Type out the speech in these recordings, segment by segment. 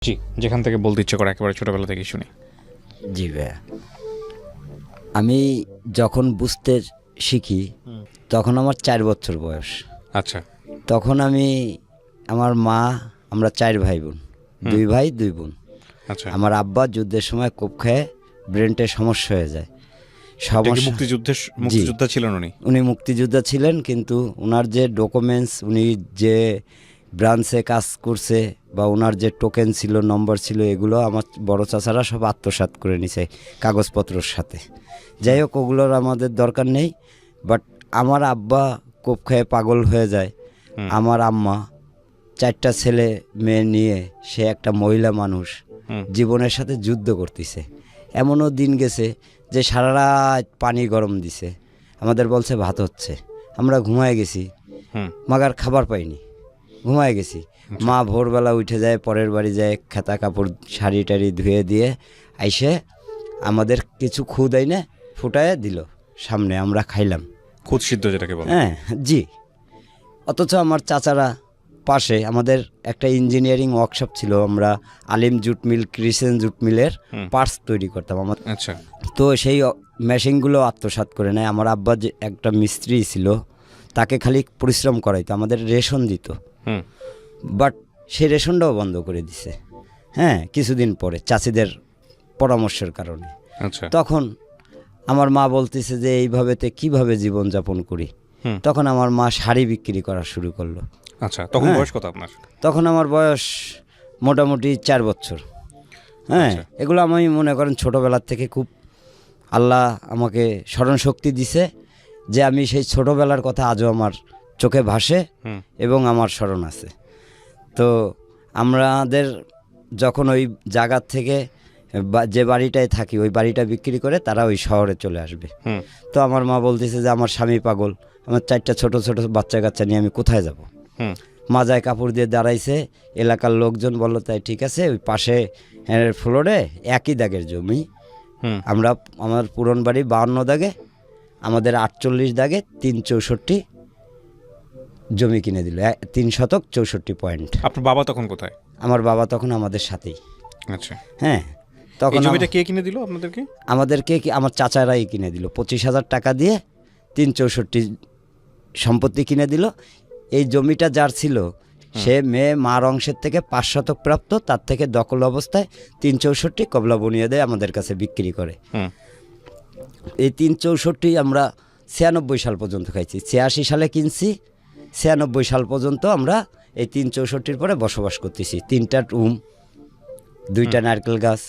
জি, যেখান থেকে বলতে ইচ্ছে করে একেবারে ছোটবেলা থেকেই শুনি। জি ভাইয়া, আমি যখন বুঝতে শিখি তখন আমার 4 বছর বয়স। আচ্ছা। তখন আমার মা, আমরা 4 ভাই বোন, 2 ভাই 2 বোন। আচ্ছা। আমার আব্বা যুদ্ধের সময় কোপ খেয়ে ব্রেনটে সমস্যা হয়ে যায়। এটা কি সমস্যা, মুক্তিযোদ্ধা ছিলেন উনি? উনি মুক্তিযোদ্ধা ছিলেন, কিন্তু ওনার যে ডকুমেন্টস, উনি যে ব্রাঞ্চে কাজ করছে বা ওনার যে টোকেন ছিল, নম্বর ছিল, এগুলো আমার বড় চাচারা সব আত্মসাৎ করে নিছে কাগজপত্রর সাথে। যাই হোক, ওগুলোর আমাদের দরকার নেই। বাট আমার আব্বা কোপ খেয়ে পাগল হয়ে যায়। আমার আম্মা 4টা ছেলে মেয়ে নিয়ে, সে একটা মহিলা মানুষ, জীবনের সাথে যুদ্ধ করতেছে। এমনও দিন গেছে যে সারা রাত পানি গরম দিছে, আমাদের বলছে ভাত হচ্ছে, আমরা ঘুমায় গেছি, মাগার খাবার পাইনি, ঘুমায় গেছি। মা ভোরবেলা উঠে যায়, পরের বাড়ি যায়, খেতা কাপড় শাড়ি টাড়ি ধুয়ে দিয়ে আইসে আমাদের কিছু খুদ আইনে ফুটায় দিল সামনে, আমরা খাইলাম। খুদ সিদ্ধ যেটাকে বলে। হ্যাঁ, জি। অথচ আমার চাচারা পাশে, আমাদের একটা ইঞ্জিনিয়ারিং ওয়ার্কশপ ছিল, আমরা আলিম জুট মিল, ক্রিসেন জুট মিলের পার্টস তৈরি করতাম। আমার আচ্ছা। তো সেই মেশিনগুলো আত্মসাৎ করে নেয়। আমার আব্বা যে একটা মিস্ত্রি ছিল, তাকে খালি পরিশ্রম করাইতো, আমাদের রেশন দিত। বাট সেই রেশনটাও বন্ধ করে দিছে, হ্যাঁ, কিছুদিন পরে চাষিদের পরামর্শের কারণে। আচ্ছা। তখন আমার মা বলতেছে যে এইভাবেতে কিভাবে জীবনযাপন করি। তখন আমার মা শাড়ি বিক্রি করা শুরু করলো। আচ্ছা, তখন বয়স কত আপনার? তখন আমার বয়স মোটামুটি 4 বছর। হ্যাঁ, এগুলো আমি মনে করেন ছোটোবেলার থেকে খুব আল্লাহ আমাকে স্মরণশক্তি দিছে, যে আমি সেই ছোটোবেলার কথা আজও আমার চোখে ভাসে এবং আমার স্মরণ আছে। তো আমাদের যখন ওই জায়গার থেকে যে বাড়িটায় থাকি, ওই বাড়িটা বিক্রি করে তারা ওই শহরে চলে আসবে। তো আমার মা বলতেছে যে আমার স্বামী পাগল, আমার 4টা ছোট ছোট বাচ্চা কাচ্চা নিয়ে আমি কোথায় যাব। মাজায় কাপড় দিয়ে দাঁড়াইছে, এলাকার লোকজন বললো তাই ঠিক আছে, ওই পাশে ফ্লোরে একই দাগের জমি, আমার পুরন বাড়ি 52 দাগে, আমাদের 48 দাগে 364 জমি কিনে দিল, 3 শতক 64 পয়েন্ট। আপনার বাবা তখন কোথায়? আমার বাবা তখন আমাদের সাথেই। আচ্ছা। হ্যাঁ, তখন জমিটা কে কিনে দিল আপনাদেরকে? আমাদেরকে আমার চাচারাই কিনে দিল, 25,000 টাকা দিয়ে 364 সম্পত্তি কিনে দিল। এই জমিটা যার ছিল, সে মেয়ে মার অংশের থেকে 5 শতক প্রাপ্ত, তার থেকে দখল অবস্থায় 364 কবলা বনিয়ে দেয়, আমাদের কাছে বিক্রি করে। এই 364 আমরা 96 সাল পর্যন্ত খাইছি। 86 সালে কিনছি, 96 সাল পর্যন্ত আমরা এই 364 পরে বসবাস করতেছি। 3টা রুম, 2টা নারকেল গাছ,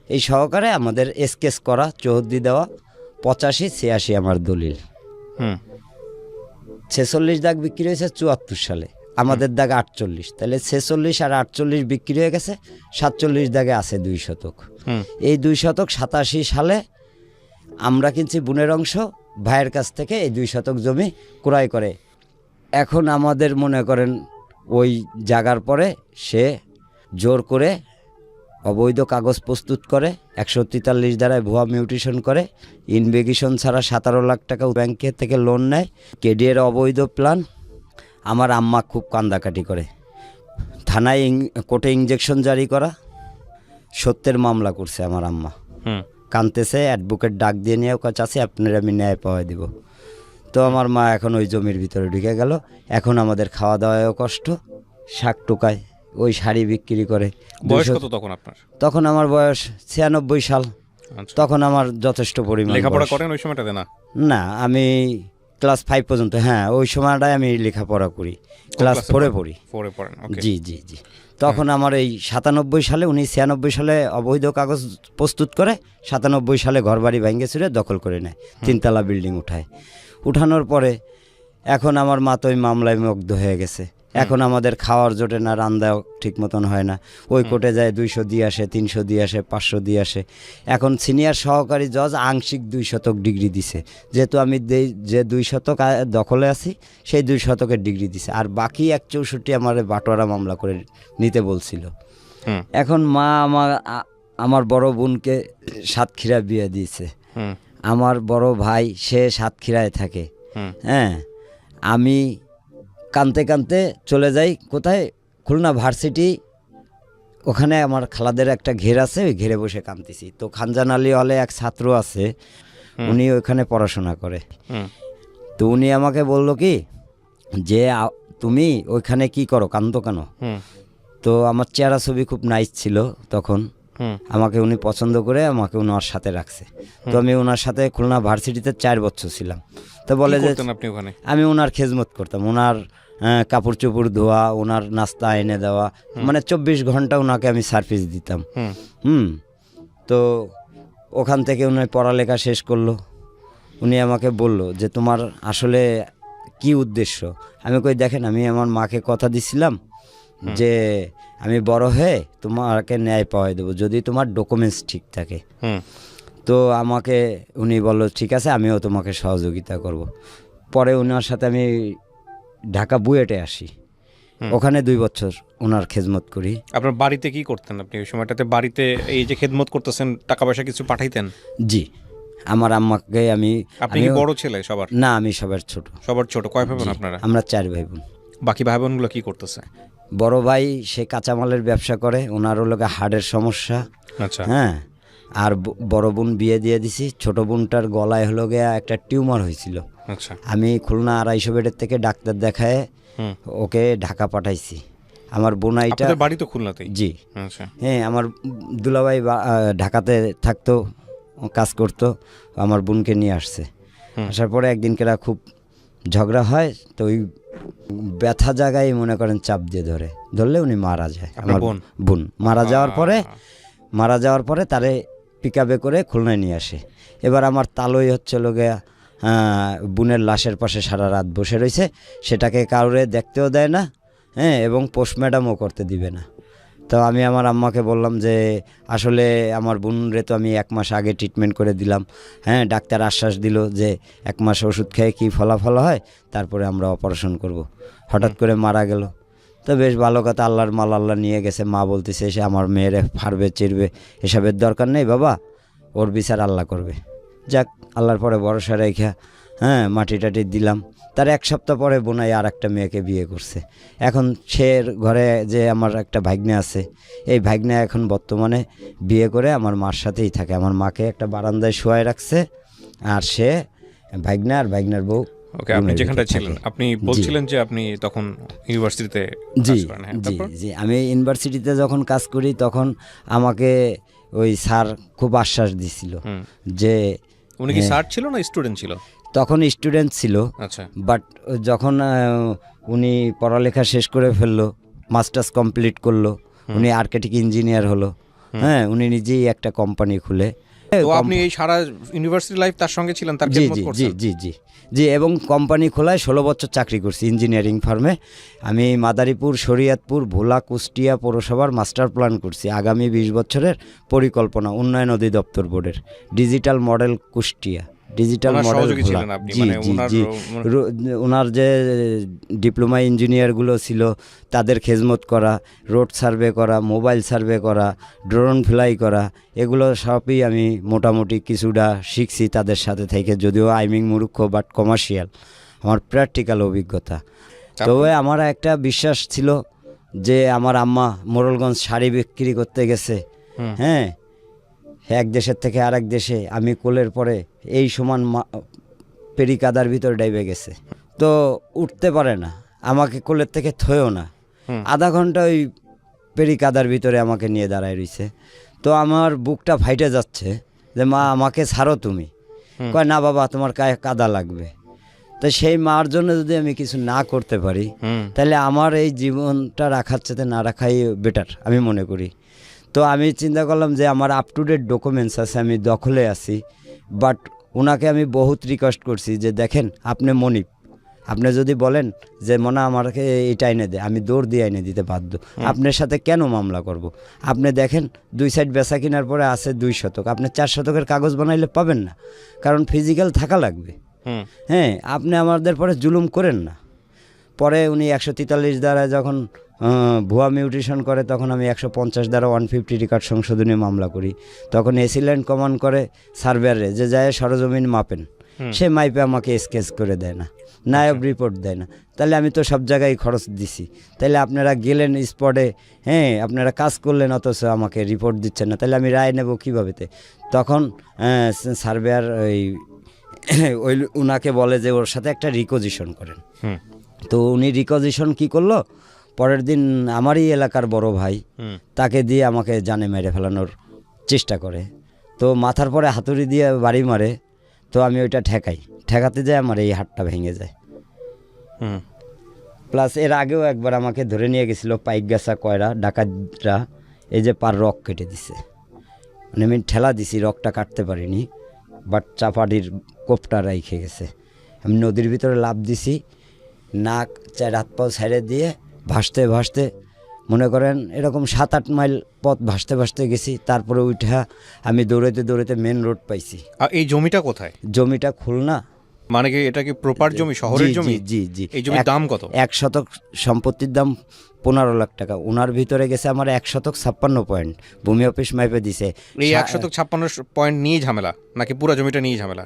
এই সহকারে আমাদের স্কেচ করা, চৌহদ্দি দেওয়া, 85 86 আমার দলিল। 46 দাগ বিক্রি হয়েছে 74 সালে, আমাদের দাগ 48, তাহলে 46 আর 48 বিক্রি হয়ে গেছে, 47 দাগে আছে 2 শতক। এই 2 শতক 87 সালে আমরা কিনছি বোনের অংশ ভাইয়ের কাছ থেকে, এই 2 শতক জমি ক্রয় করে। এখন আমাদের মনে করেন ওই জায়গার পরে সে জোর করে অবৈধ কাগজ প্রস্তুত করে, 143 ধারায় ভুয়া মিউটেশন করে, ইনভেগেশন ছাড়া 17 লাখ টাকা ব্যাংকের থেকে লোন নেয়, কেডিএর অবৈধ প্ল্যান। আমার আম্মা খুব কান্দাকাটি করে, থানায় কোর্টে ইঞ্জেকশন জারি করা, সত্যের মামলা করছে আমার আম্মা। কানতেছে, অ্যাডভোকেট ডাক দিয়ে নিয়ে চাচ্ছি আপনার আমি ন্যায় পাওয়া দিব। তো আমার মা এখন ওই জমির ভিতরে ঢুকে গেল। এখন আমাদের খাওয়া দাওয়ায়ও কষ্ট, শাক টোকায়, ওই শাড়ি বিক্রি করে। বয়স কত তখন আপনার? তখন আমার বয়স 96 সাল। তখন আমার যথেষ্ট পরিমাণ। লেখাপড়া করেন ওই সময়টাতে? না, আমি ক্লাস 5 পর্যন্ত, হ্যাঁ ওই সময়টায় আমি লেখাপড়া করি, ক্লাস 4-এ পড়ি। জি জি জি। তখন আমার এই 97 সালে, 96 সালে অবৈধ কাগজ প্রস্তুত করে, 97 সালে ঘরবাড়ি ভেঙে চুরে দখল করে নেয়, 3তলা বিল্ডিং উঠানোর পরে এখন আমার মা তো ওই মামলায় মুগ্ধ হয়ে গেছে। এখন আমাদের খাওয়ার জোটে না, রান্নাও ঠিক মতন হয় না। ওই কোর্টে যায় 200 দিয়ে আসে, 300 দিয়ে আসে, 500 দিয়ে আসে। এখন সিনিয়র সহকারী জজ আংশিক 2 শতক ডিগ্রি দিছে, যেহেতু আমি যে 2 শতক দখলে আছি, সেই 2 শতকের ডিগ্রি দিছে, আর বাকি 164 আমার বাটোয়ারা মামলা করে নিতে বলছিল। এখন মা আমার বড় বোনকে সাতক্ষীরা বিয়ে দিয়েছে। আমার বড় ভাই সে সাতক্ষীরায় থাকে। হ্যাঁ, আমি কানতে কানতে চলে যাই কোথায়, খুলনা ভার্সিটি ওখানে আমার খালাদের একটা ঘের আছে, ওই ঘেরে বসে কাঁদতেছি। তো খানজান আলী হলে এক ছাত্র আছে, উনি ওইখানে পড়াশোনা করে। তো উনি আমাকে বলল কি যে তুমি ওইখানে কি করো, কান্দো কেন? তো আমার চেহারা ছবি খুব নাইস ছিল তখন, আমাকে উনি পছন্দ করে আমাকে ওনার সাথে রাখছে। তো আমি ওনার সাথে খুলনা ভার্সিটিতে 4 বছর ছিলাম। তো বলে যে আপনি ওখানে? আমি ওনার খেজমত করতাম, ওনার কাপড় চোপড় ধোয়া, ওনার নাস্তা এনে দেওয়া, মানে 24 ঘন্টা ওনাকে আমি সার্ভিস দিতাম। তো ওখান থেকে উনি পড়ালেখা শেষ করলো। উনি আমাকে বলল যে তোমার আসলে কি উদ্দেশ্য? আমি কই দেখেন, আমি আমার মাকে কথা দিছিলাম যে আমি বড় হয়ে তোমাকে ন্যায় পাওয়াই দেবো যদি তোমার ডকুমেন্টস ঠিক থাকে। তো আমাকে উনি বলল ঠিক আছে, আমিও তোমাকে সহযোগিতা করব। পরে ওনার সাথে আমি ঢাকা বুয়েটে আসি, ওখানে 2 বছর ওনার খেদমত করি। আপনার বাড়িতে কি করতেন আপনি ওই সময়টাতে? বাড়িতে এই যে খেদমত করতেছেন, টাকা পয়সা কিছু পাঠাইতেন? জি, আমার আম্মাকে আমি। আপনি কি বড় ছেলে সবার? না, আমি সবার ছোট। সবার ছোট? কয় ভাই বোন আপনারা? আমরা 4 ভাই বোন। বাকি ভাই বোনগুলো কি করতেছে? বড় ভাই সে কাঁচামালের ব্যবসা করে, ওনার হলো হার্টের সমস্যা। আচ্ছা। হ্যাঁ, আর বড় বোন বিয়ে দিয়ে দিছি। ছোট বোনটার গলায় হলো গিয়া একটা টিউমার হয়েছিল। আচ্ছা। আমি খুলনা 250 বেডের থেকে ডাক্তার দেখায় ওকে ঢাকা পাঠাইছি। আমার বোনাইটা বাড়ি তো খুলনাতেই? জি। আচ্ছা। হ্যাঁ, আমার দুলাভাই ঢাকাতে থাকতো, কাজ করতো, আমার বোনকে নিয়ে আসছে। আসার পরে একদিনকেরা খুব ঝগড়া হয়, তো ওই ব্যথা জায়গায় মনে করেন চাপ দিয়ে ধরলে উনি মারা যায়। আমার বোন মারা যাওয়ার পরে তারে পিকআপে করে খুলনায় নিয়ে আসে। এবার আমার তালই হচ্ছে লোকে বোনের লাশের পাশে সারা রাত বসে রয়েছে, সেটাকে কাউরে দেখতেও দেয় না, হ্যাঁ, এবং পোস্টমর্টমও করতে দিবে না। তো আমি আমার আম্মাকে বললাম যে আসলে আমার বোনরে তো আমি 1 মাস আগে ট্রিটমেন্ট করে দিলাম, হ্যাঁ, ডাক্তার আশ্বাস দিল যে 1 মাস ওষুধ খেয়ে কী ফলাফল হয় তারপরে আমরা অপারেশন করব। হঠাৎ করে মারা গেল। তো বেশ ভালো কথা, আল্লাহর মাল আল্লাহ নিয়ে গেছে। মা বলতেছে এসে আমার মেয়েরে ফাড়বে চিরবে, এসবের দরকার নেই বাবা, ওর বিচার আল্লাহ করবে। যাক, আল্লাহর পরে ভরসা রেখা, হ্যাঁ, মাটি টাটি দিলাম। তার 1 সপ্তাহ পরে বোনাই আর একটা মেয়েকে বিয়ে করছে। এখন সে ঘরে যে আমার একটা ভাগ্নে আছে, এই ভাগ্নে এখন বর্তমানে বিয়ে করে আমার মার সাথেই থাকে। আমার মাকে একটা বারান্দায় শোয়ায় রাখছে, আর সে ভাগ্না আর ভাগ্নার বউ। ওকে, আপনি যেখানটা ছিলেন, আপনি বলছিলেন যে আপনি তখন ইউনিভার্সিটিতে কাজ করেন? হ্যাঁ, তারপর? জি, আমি ইউনিভার্সিটিতে যখন কাজ করি তখন আমাকে ওই স্যার খুব আশ্বাস দিছিল যে। উনি কি স্যার ছিল না স্টুডেন্ট ছিল? তখন স্টুডেন্ট ছিল। আচ্ছা। বাট যখন উনি পড়ালেখা শেষ করে ফেললো, মাস্টার্স কমপ্লিট করলো, উনি আর্কিটেক্ট ইঞ্জিনিয়ার হলো, হ্যাঁ, উনি নিজেই একটা কোম্পানি খুলে। তো আপনি এই সারা ইউনিভার্সিটি লাইফ তার সঙ্গে ছিলেন, তার খেদমত করছেন? জি, এবং কোম্পানি খোলায় 16 বছর চাকরি করছি ইঞ্জিনিয়ারিং ফার্মে। আমি মাদারীপুর, শরীয়তপুর, ভোলা, কুষ্টিয়া পৌরসভার মাস্টার প্ল্যান করছি আগামী 20 বছরের পরিকল্পনা, উন্নয়ন অধিদপ্তর বোর্ডের digital model Kushtia, digital model Bhola. জি, ওনার যে ডিপ্লোমা ইঞ্জিনিয়ারগুলো ছিল তাদের খেজমত করা, রোড সার্ভে করা, মোবাইল সার্ভে করা, ড্রোন ফ্লাই করা, এগুলো সবই আমি মোটামুটি কিছুটা শিখছি তাদের সাথে থেকে, যদিও আইমিং মূর্খ, বাট কমার্শিয়াল আমার প্র্যাকটিক্যাল অভিজ্ঞতা। তবে আমার একটা বিশ্বাস ছিল যে আমার আম্মা মোড়লগঞ্জ শাড়ি বিক্রি করতে গেছে, হ্যাঁ, এক দেশের থেকে আরেক দেশে, আমি কোলের পরে এই সমান পেরি কাদার ভিতর ডাইবে গেছে, তো উঠতে পারে না, আমাকে কোলের থেকে থয়েও না, আধা ঘন্টা ওই পেরি কাদার ভিতরে আমাকে নিয়ে দাঁড়ায় রইছে। তো আমার বুকটা ফাইটে যাচ্ছে যে মা আমাকে ছাড়ো তুমি। কয় না বাবা, তোমার কাদা লাগবে। তো সেই মার জন্য যদি আমি কিছু না করতে পারি তাহলে আমার এই জীবনটা রাখার চেয়ে না রাখাই বেটার আমি মনে করি। তো আমি চিন্তা করলাম যে আমার আপ টু ডেট ডকুমেন্টস আছে, আমি দখলে আছি, বাট ওনাকে আমি বহুত রিকোয়েস্ট করছি যে দেখেন আপনি মনিব, আপনি যদি বলেন যে মনে আমাকে এটা এনে দে, আমি দৌড় দিয়ে এনে দিতে বাধ্য। আপনার সাথে কেন মামলা করব? আপনি দেখেন 2 সাইড বেচা কেনার পরে আছে 2 শতক, আপনি 4 শতকের কাগজ বানাইলে পাবেন না, কারণ ফিজিক্যাল থাকা লাগবে। হ্যাঁ, আপনি আমাদের পরে জুলুম করেন না। পরে উনি 143 দ্বারা যখন ভুয়া মিউটেশন করে তখন আমি 150 দ্বারা 150 রেকর্ড সংশোধনী মামলা করি। তখন এসিল্যান্ড কমান্ড করে সার্ভেয়ারে যে যায় সরজমিন মাপেন, সে মাইপে আমাকে স্কেচ করে দেয় না, নায়ব রিপোর্ট দেয় না। তাহলে আমি তো সব জায়গায় খরচ দিছি, তাহলে আপনারা গেলেন স্পটে, হ্যাঁ আপনারা কাজ করলেন, অথচ আমাকে রিপোর্ট দিচ্ছেন না, তাহলে আমি রায় নেব কীভাবে? তখন সার্ভেয়ার ওই উনাকে বলে যে ওর সাথে একটা রিকোজিশন করেন। তো উনি রিকোজিশন কি করলো, পরের দিন আমারই এলাকার বড় ভাই তাকে দিয়ে আমাকে জানে মেরে ফেলানোর চেষ্টা করে। তো মাথার পরে হাতুড়ি দিয়ে বাড়ি মারে, তো আমি ওইটা ঠেকাতে যাই, আমার এই হাতটা ভেঙে যায়। প্লাস এর আগেও একবার আমাকে ধরে নিয়ে গেছিলো পাইকগাছা কয়রা ডাকাতরা, এই যে পার রক কেটে দিছে, মানে আমি ঠেলা দিছি, রকটা কাটতে পারিনি, বাট চাপাটির কোপটা রাইখে গেছে। আমি নদীর ভিতরে লাফ দিছি, নাক চার হাত পাও ছেড়ে দিয়ে ভাসতে ভাসতে মনে করেন এরকম 7-8 মাইল পথ ভাসতে ভাসতে গেছি। তারপরে উঠা আমি দৌড়াইতে দৌড়াইতে মেন রোড পাইছি। আর এই জমিটা কোথায়? জমিটা খুলনা। মানে কি এটা কি প্রপার জমি, শহরের জমি? জি জি। এই জমির দাম কত? 1 শতক সম্পত্তির দাম 15 লাখ টাকা। ওনার ভিতরে গেছে আমার 1 শতক 56 পয়েন্ট, ভূমি অফিস মাইপে দিছে। এই 1 শতক 56 পয়েন্ট নিয়ে ঝামেলা নাকি পুরো জমিটা নিয়ে ঝামেলা?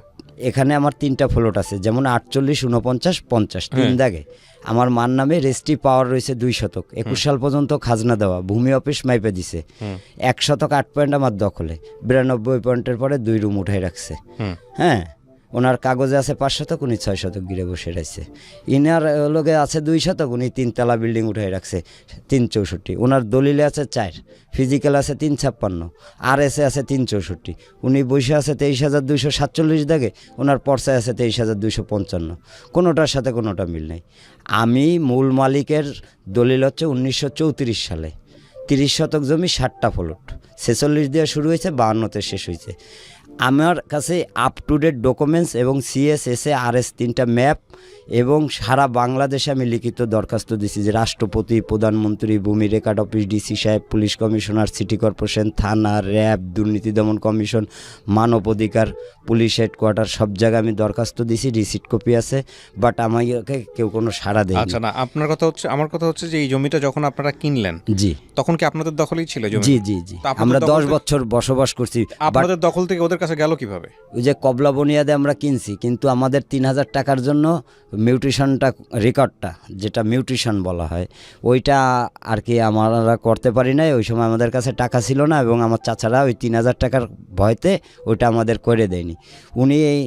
এখানে আমার 3টা ফ্লোট আছে, যেমন 48, 49, 50 3 দাগে। আমার মার নামে রেজিস্ট্রি পাওয়ার রয়েছে 2 শতক। 21 সাল পর্যন্ত খাজনা দেওয়া, ভূমি অফিস মাইপে দিছে। 1 শতক 8 পয়েন্ট আমার দখলে, 92 পয়েন্টের পরে 2 রুম উঠাই রাখছে। হ্যাঁ, ওনার কাগজে আছে 5 শতক, উনি 6 শতক গিরে বসে রয়েছে। ইনার লোকে আছে 2 শতক, উনি 3 তলা বিল্ডিং উঠাই রাখছে 364। ওনার দলিলে আছে 4, ফিজিক্যাল আছে 356, RSA আছে 364। উনি বসে আছে 23,247 দাগে, ওনার পর্চায় আছে 23,255। কোনোটার সাথে কোনোটা মিল নেই। আমি মূল মালিকের দলিল হচ্ছে 1934 সালে, 30 শতক জমি, 60টা ফ্লোট, 46 দিয়ে শুরু হয়েছে, 52তে শেষ হয়েছে। আমার কাছে আপ টু ডেট ডকুমেন্টস এবং CSSA RS 3টা ম্যাপ এবং সারা বাংলাদেশে আমি লিখিত দরখাস্ত দিছি যে রাষ্ট্রপতি, প্রধানমন্ত্রী, ভূমি রেকর্ড অফিস, DC সাহেব, পুলিশ কমিশনার, সিটি কর্পোরেশন, থানা, র্যাব, দুর্নীতি দমন কমিশন, মানব অধিকার, পুলিশ হেডকোয়ার্টার, সব জায়গায় আমি দরখাস্ত দিছি, রিসিট কপি আছে, বাট আমাকে কেউ কোনো সাড়া দেয়নি। আচ্ছা, না আপনার কথা হচ্ছে, আমার কথা হচ্ছে যে এই জমিটা যখন আপনারা কিনলেন, জি, তখন কি আপনাদের দখলেই ছিল জমি? জি জি জি, আমরা 10 বছর বসবাস করছি। আপনাদের দখল থেকে ওদের কাছে গেল কিভাবে? ওই যে কবলা বনিয়াদে আমরা কিনছি, কিন্তু আমাদের 3000 টাকার জন্য মিউটেশনটা, রেকর্ডটা যেটা মিউটেশন বলা হয়, ওইটা আর কি আমরা করতে পারি নাই। ওই সময় আমাদের কাছে টাকা ছিল না, এবং আমার চাচারা ওই 3000 টাকার ভয়তে ওইটা আমাদের করে দেয়নি। উনি এই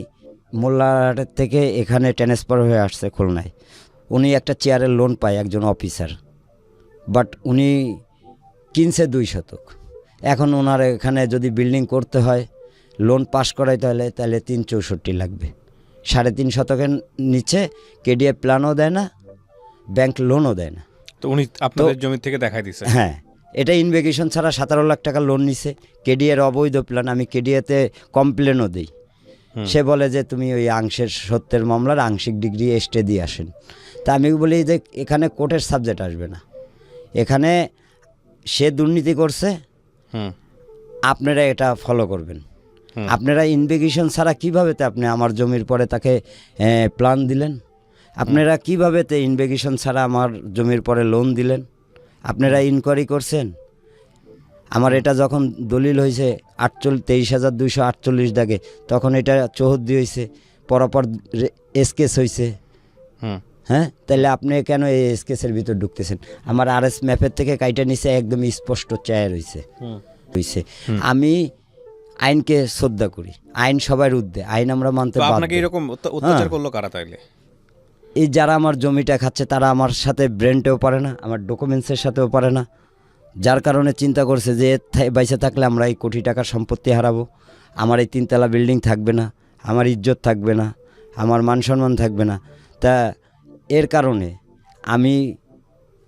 মোল্লাহাটের থেকে এখানে ট্রান্সফার হয়ে আসছে খুলনায়। উনি একটা চেয়ারের লোন পায়, একজন অফিসার, বাট উনি কিনছে 2 শতক। এখন ওনার এখানে যদি বিল্ডিং করতে হয়, লোন পাস করাইতে হলে, তাহলে 364 লাগবে। 3.5 শতকের নিচে KDA প্ল্যানও দেয় না, ব্যাংক লোনও দেয় না। তো উনি আপনাদের জমি থেকে দেখাই দিছে? হ্যাঁ, এটা ইনভেগেশন ছাড়া 17 লাখ টাকা লোন নিছে। KDA-র অবৈধ প্ল্যান, আমি KDA-তে কমপ্লেনও দিই। সে বলে যে তুমি ওই আংশের সত্যের মামলার আংশিক ডিগ্রি স্টে দিয়ে আসেন। তা আমি বলি যে এখানে কোর্টের সাবজেক্ট আসবে না, এখানে সে দুর্নীতি করছে, আপনারা এটা ফলো করবেন। আপনারা ইনভেগেশন ছাড়া কীভাবে আপনি আমার জমির পরে তাকে প্ল্যান দিলেন? আপনারা কীভাবে ইনভেগেশন ছাড়া আমার জমির পরে লোন দিলেন? আপনারা ইনকোয়ারি করছেন? আমার এটা যখন দলিল হয়েছে 23,248 দাগে, তখন এটা 74 হয়েছে, পরপর এসকেস হয়েছে। হ্যাঁ, তাহলে আপনি কেন এই এসকেসের ভিতর ঢুকতেছেন? আমার RS ম্যাপের থেকে কাইটা নিচে একদম স্পষ্ট চায় রয়েছে। আমি আইনকে শ্রদ্ধা করি, আইন সবার ঊর্ধ্বে, আইন আমরা মানতে বাধ্য। আপনাকে এরকম অত্যাচার করলো কারা তাইলে? এই যারা আমার জমিটা খাচ্ছে, তারা আমার সাথে ব্রেনটেও পারে না, আমার ডকুমেন্টসের সাথেও পারে না, যার কারণে চিন্তা করছে যে বাইসে থাকলে আমরা এই কোটি টাকার সম্পত্তি হারাবো, আমার এই 3 তলা বিল্ডিং থাকবে না, আমার ইজ্জত থাকবে না, আমার মান সম্মান থাকবে না। তা এর কারণে আমি,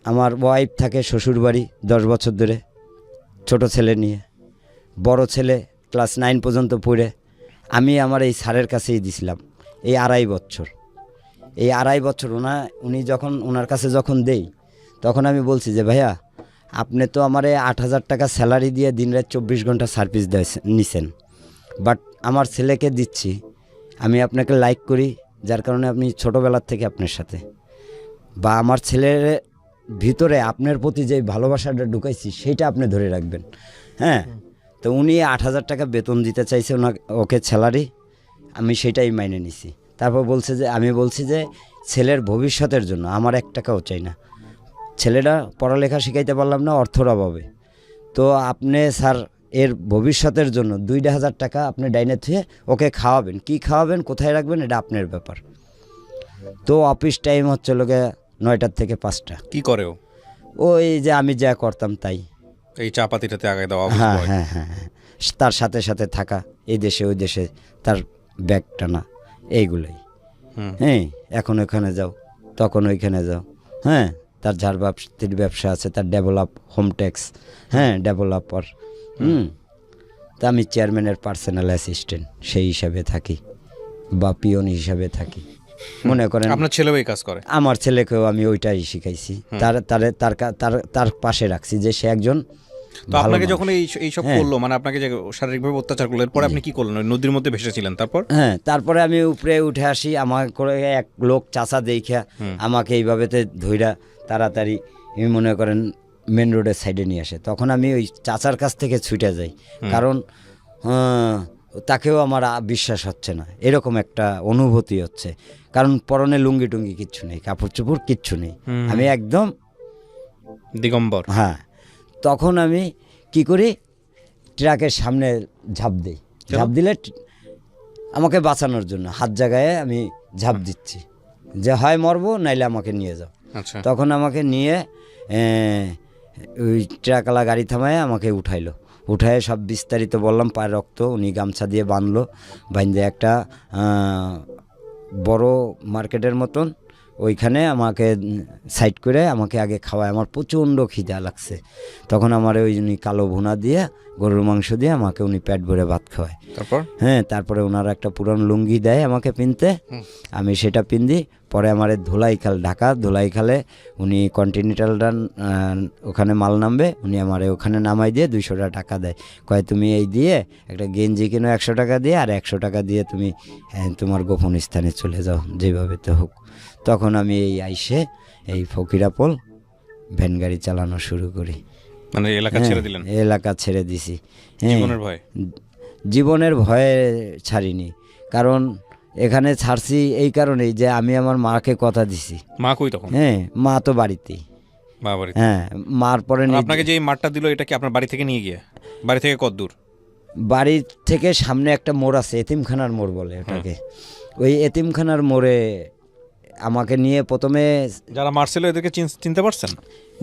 আমার ওয়াইফ থাকে শ্বশুরবাড়ি 10 বছর ধরে, ছোট ছেলে নিয়ে, বড় ছেলে ক্লাস 9 পর্যন্ত পড়ে, আমি আমার এই স্যারের কাছেই দিছিলাম এই 2.5 বছর। এই 2.5 বছর উনি যখন ওনার কাছে যখন দেই, তখন আমি বলছি যে ভাইয়া, আপনি তো আমারে 8,000 টাকা স্যালারি দিয়ে দিনরাত 24 ঘন্টা সার্ভিস নিছেন, বাট আমার ছেলেকে দিচ্ছি, আমি আপনাকে লাইক করি, যার কারণে আপনি ছোটোবেলার থেকে আপনার সাথে, বা আমার ছেলের ভিতরে আপনার প্রতি যে ভালোবাসাটা ঢুকাইছি সেইটা আপনি ধরে রাখবেন। হ্যাঁ, তো উনি 8,000 টাকা বেতন দিতে চাইছে ওকে স্যালারি, আমি সেটাই মাইনে নিছি। তারপর বলছে যে আমি বলছি যে ছেলের ভবিষ্যতের জন্য আমার 1 টাকাও চাই না, ছেলেটা পড়ালেখা শিখাইতে পারলাম না অর্থর অভাবে, তো আপনি স্যার এর ভবিষ্যতের জন্য 2,000 টাকা আপনি ডাইনে থুয়ে ওকে খাওয়াবেন, কি খাওয়াবেন কোথায় রাখবেন এটা আপনার ব্যাপার। তো অফিস টাইম হচ্ছে লোকে 9টা থেকে 5টা। কি করে ও? ওই যে আমি যা করতাম তাই। এই চা পাতিটাতে আগে দেওয়া হ্যাঁ হ্যাঁ হ্যাঁ হ্যাঁ, তার সাথে সাথে থাকা, এই দেশে ওই দেশে তার ব্যাগ টানা, এইগুলোই। হ্যাঁ, এখন ওখানে যাও, তখন ওইখানে যাও। হ্যাঁ, তার ঝাড়বাতির ব্যবসা আছে, তার ডেভেলপ হোম ট্যাক্স, হ্যাঁ ডেভেলপার। তা আমি চেয়ারম্যানের পার্সোনাল অ্যাসিস্ট্যান্ট সেই হিসাবে থাকি, বা পিয়ন হিসাবে থাকি। মনে করেন আপনার ছেলেও এই কাজ করে? আমার ছেলেকেও আমি ওইটাই শিখাইছি, তার পাশে রাখছি যে সে একজন। তো আপনাকে যখন এইসব করলো, মানে আপনাকে যে শারীরিকভাবে অত্যাচার করলো, এরপরে আপনি কি করলেন? ওই নদীর মধ্যে ভেসেছিলেন, তারপর? হ্যাঁ, তারপরে আমি উপরে উঠে আসি, আমার করে এক লোক চাচা দেখা আমাকে এইভাবেতে ধইরা তাড়াতাড়ি মনে করেন মেন রোডের সাইডে নিয়ে আসে। তখন আমি ওই চাচার কাছ থেকে ছুটে যাই, কারণ তাকেও আমার বিশ্বাস হচ্ছে না, এরকম একটা অনুভূতি হচ্ছে। কারণ পরনে লুঙ্গি টুঙ্গি কিচ্ছু নেই, কাপড় চোপড় কিচ্ছু নেই, আমি একদম দিগম্বর। হ্যাঁ, তখন আমি কি করি, ট্রাকের সামনে ঝাঁপ দিই। ঝাঁপ দিলে আমাকে বাঁচানোর জন্য হাত জায়গায় আমি ঝাঁপ দিচ্ছি, যে হয় মরবো নাইলে আমাকে নিয়ে যাও। আচ্ছা। তখন আমাকে নিয়ে ওই ট্রাকওয়ালা গাড়ি থামায় আমাকে উঠাইলো, উঠায় সব বিস্তারিত বললাম, পায়ের রক্ত, উনি গামছা দিয়ে বাঁধলো, বাঁধে একটা বড় মার্কেটের মতন ওইখানে আমাকে সাইড করে আমাকে আগে খাওয়ায়। আমার প্রচণ্ড খিদা লাগছে, তখন আমার ওই উনি কালো ভুনা দিয়ে গরুর মাংস দিয়ে আমাকে উনি পেট ভরে ভাত খাওয়ায়। তারপর? হ্যাঁ, তারপরে ওনারা একটা পুরান লুঙ্গি দেয় আমাকে পিনতে, আমি সেটা পিন্দি। পরে আমার ধোলাইখাল, ঢাকা ধোলাইখালে উনি কন্টিনেন্টালটা ওখানে মাল নামবে, উনি আমারে ওখানে নামাই দিয়ে 200 টাকা দেয়, কয় তুমি এই দিয়ে একটা গেঞ্জি কিনো 100 টাকা দিয়ে, আর 100 টাকা দিয়ে তুমি তোমার গোপন স্থানে চলে যাও, যেভাবে তো হোক। তখন আমি এই আইসে এই ফকিরাপোল ভ্যান গাড়ি চালানো শুরু করি। মানে এলাকা ছেড়ে দিলেন? এলাকা ছেড়ে দিছি। জীবনের ভয়? জীবনের ভয়ে ছাড়িনি, কারণ এখানে ছাড়ছি এই কারণেই যে আমি আমার মাকে কথা দিছি। মা কই তখন? হ্যাঁ, মা তো বাড়িতেই। মা বাড়িতে? হ্যাঁ, মার পরে আপনাকে যে এই মাঠটা দিল, এটা কি আপনার বাড়ি থেকে নিয়ে গিয়ে? বাড়ি থেকে কত দূর? বাড়ি থেকে সামনে একটা মোড় আছে, এতিমখানার মোড় বলে ওটাকে, ওই এতিমখানার মোড়ে আমাকে নিয়ে প্রথমে। যারা মারছিল এদেরকে চিনতে পারছেন?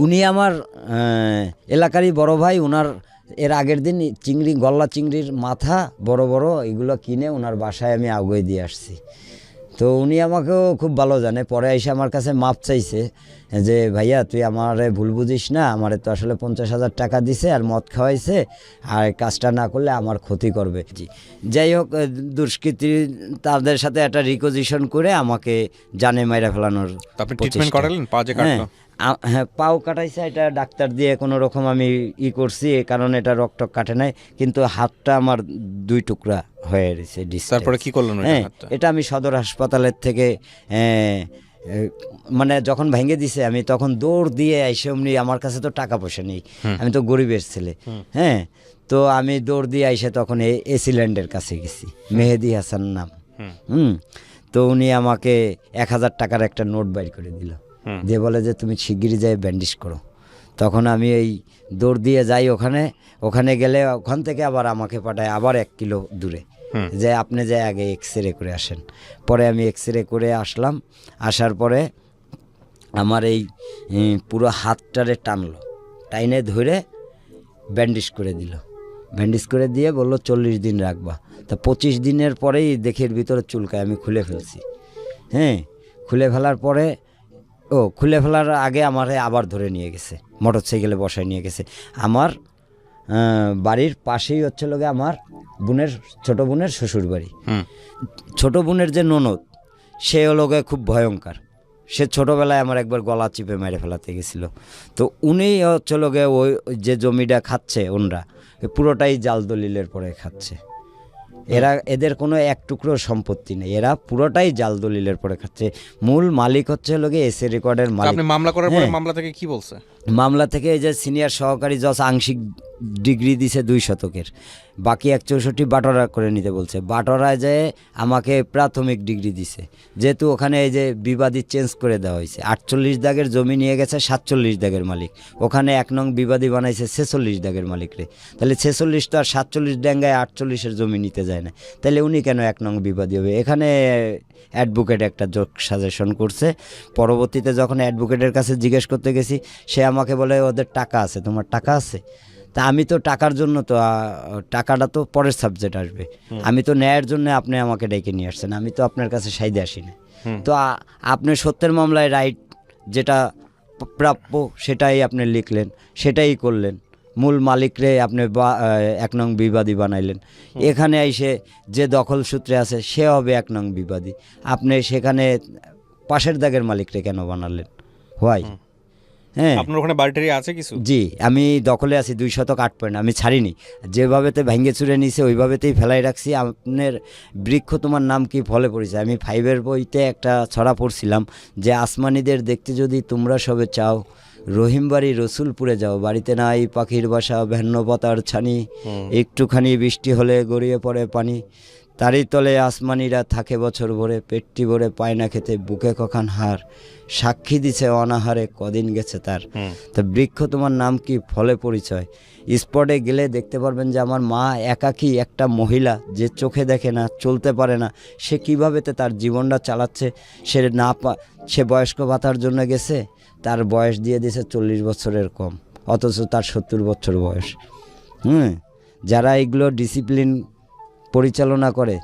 উনি আমার এলাকারই বড় ভাই, ওনার এর আগের দিন চিংড়ি, গলদা চিংড়ির মাথা বড় বড় এগুলো কিনে ওনার বাসায় আমি আগুয়ে দিয়ে আসছি। তো উনি আমাকেও খুব ভালো জানে, পরে এসে আমার কাছে মাপ চাইছে যে ভাইয়া তুই আমারে ভুল বুঝিস না, আমারে তো আসলে 50,000 টাকা দিছে আর মদ খাওয়াইছে, আর কাজটা না করলে আমার ক্ষতি করবে। যাই হোক, দুষ্কৃতী তাদের সাথে একটা রিকোজিশন করে আমাকে জানে মাইরা ফেলানোর। আপনি ট্রিটমেন্ট করালেন? পা যে কাটলো? হ্যাঁ, পাও কাটাইছে, এটা ডাক্তার দিয়ে কোনো রকম আমি করছি, কারণ এটা রক্ত কাটে নাই, কিন্তু হাতটা আমার 2 টুকরা হয়ে গেছে। তারপরে কি করলেন? হ্যাঁ, এটা আমি সদর হাসপাতালের থেকে মানে যখন ভেঙে দিছে আমি তখন দৌড় দিয়ে আইসে, অমনি আমার কাছে তো টাকা পয়সা নেই, আমি তো গরিবের ছেলে। হ্যাঁ, তো আমি দৌড় দিয়ে আইসে তখন এসিল্যান্ডের কাছে গেছি, মেহেদি হাসান নাম। তো উনি আমাকে 1,000 টাকার একটা নোট বাইর করে দিল, দিয়ে বলে যে তুমি শিগগিরই যাই ব্যান্ডেজ করো। তখন আমি এই দৌড় দিয়ে যাই ওখানে গেলে ওখান থেকে আবার আমাকে পাঠায় আবার 1 কিলো দূরে, যে আপনি যে আগে এক্সরে করে আসেন। পরে আমি এক্সরে করে আসলাম, আসার পরে আমার এই পুরো হাতটারে টানলো, টাইনে ধরে ব্যান্ডেজ করে দিল, ব্যান্ডেজ করে দিয়ে বললো 40 দিন রাখবা। তা 25 দিনের পরেই দেখের ভিতরে চুলকায়, আমি খুলে ফেলছি। হ্যাঁ, খুলে ফেলার পরে খুলে ফেলার আগে আমারে আবার ধরে নিয়ে গেছে, মোটরসাইকেলে বসায় নিয়ে গেছে। আমার বাড়ির পাশেই হচ্ছে লোকে আমার ছোট বোনের শ্বশুর বাড়ি। ছোট বোনের যে ননদ, সে লোকে খুব ভয়ঙ্কর, সে ছোটোবেলায় আমার একবার গলা চিপে মেরে ফেলাতে গেছিলো। তো উনি হচ্ছে লোকে ওই যে জমিটা খাচ্ছে ওনরা পুরোটাই জাল দলিলের পরে খাচ্ছে। এদের কোনো 1 টুকরো সম্পত্তি নেই, এরা পুরোটাই জাল দলিলের পরে খাচ্ছে। মূল মালিক হচ্ছে লোকে এসএ রেকর্ডের মালিক। আপনি মামলা করার পরে মামলা থেকে কি বলছে? মামলা থেকে এই যে সিনিয়র সহকারী জজ আংশিক ডিগ্রি দিছে 2 শতকের, বাকি 1/64 বাটোয়ারা করে নিতে বলছে। বাটোয়ারায় যে আমাকে প্রাথমিক ডিগ্রি দিছে, যেহেতু ওখানে এই যে বিবাদী চেঞ্জ করে দেওয়া হয়েছে। 48 দাগের জমি নিয়ে গেছে 47 দাগের মালিক, ওখানে 1 নং বিবাদী বানাইছে 46 দাগের মালিকরে। তাহলে 46 তো আর 47 ডেঙ্গায় 48-এর জমি নিতে যায় না, তাহলে উনি কেন 1 নং বিবাদী হবে? এখানে অ্যাডভোকেট একটা যোগ সাজেশন করছে। পরবর্তীতে যখন অ্যাডভোকেটের কাছে জিজ্ঞেস করতে গেছি, সে আমাকে বলে ওদের টাকা আছে, তোমার টাকা আছে? তা আমি তো টাকার জন্য তো টাকাটা তো পরের সাবজেক্ট আসবে, আমি তো ন্যায়ের জন্য আপনি আমাকে ডেকে নিয়ে আসছেন, আমি তো আপনার কাছে সাইদে আসি না। তো আপনি সত্যের মামলায় রাইট যেটা প্রাপ্য সেটাই আপনি লিখলেন, সেটাই করলেন, মূল মালিকরে আপনি 1 নং বিবাদী বানাইলেন। এখানে এসে যে দখল সূত্রে আছে সে হবে 1 নং বিবাদী, আপনি সেখানে পাশের দাগের মালিকরে কেন বানালেন? হোয়াই? হ্যাঁ, আপনার ওখানে বাড়িটারি আছে কিছু? জি, আমি দখলে আছি 2 শতক 8 পয়েন্ট, আমি ছাড়িনি। যেভাবেতে ভেঙে চুরে নিছে ওইভাবেতেই ফেলাই রাখছি। আপনার বৃক্ষ তোমার নাম কি ফলে পড়েছে, আমি 5-এর বইতে একটা ছড়া পড়ছিলাম যে আসমানিদের দেখতে যদি তোমরা সবে চাও, রহিমবাড়ি রসুলপুরে যাও, বাড়িতে নাই পাখির বাসা ভেন্ন পাতার ছানি, একটুখানি বৃষ্টি হলে গড়িয়ে পড়ে পানি, তারই তলে আসমানিরা থাকে বছর ভরে, পেটটি ভরে পায় না খেতে, বুকে কখান হার, সাক্ষী দিছে অনাহারে কদিন গেছে তার। তা বৃক্ষ তোমার নাম কি ফলে পরিচয়, স্পটে গেলে দেখতে পারবেন যে আমার মা একাকী একটা মহিলা, যে চোখে দেখে না, চলতে পারে না, সে কীভাবেতে তার জীবনটা চালাচ্ছে। সে বয়স্ক ভাতার জন্য গেছে, তার বয়স দিয়ে দিয়েছে 40 বছরের কম, অথচ তার 70 বছর বয়স। যারা এগুলো ডিসিপ্লিন পরিচালনা করে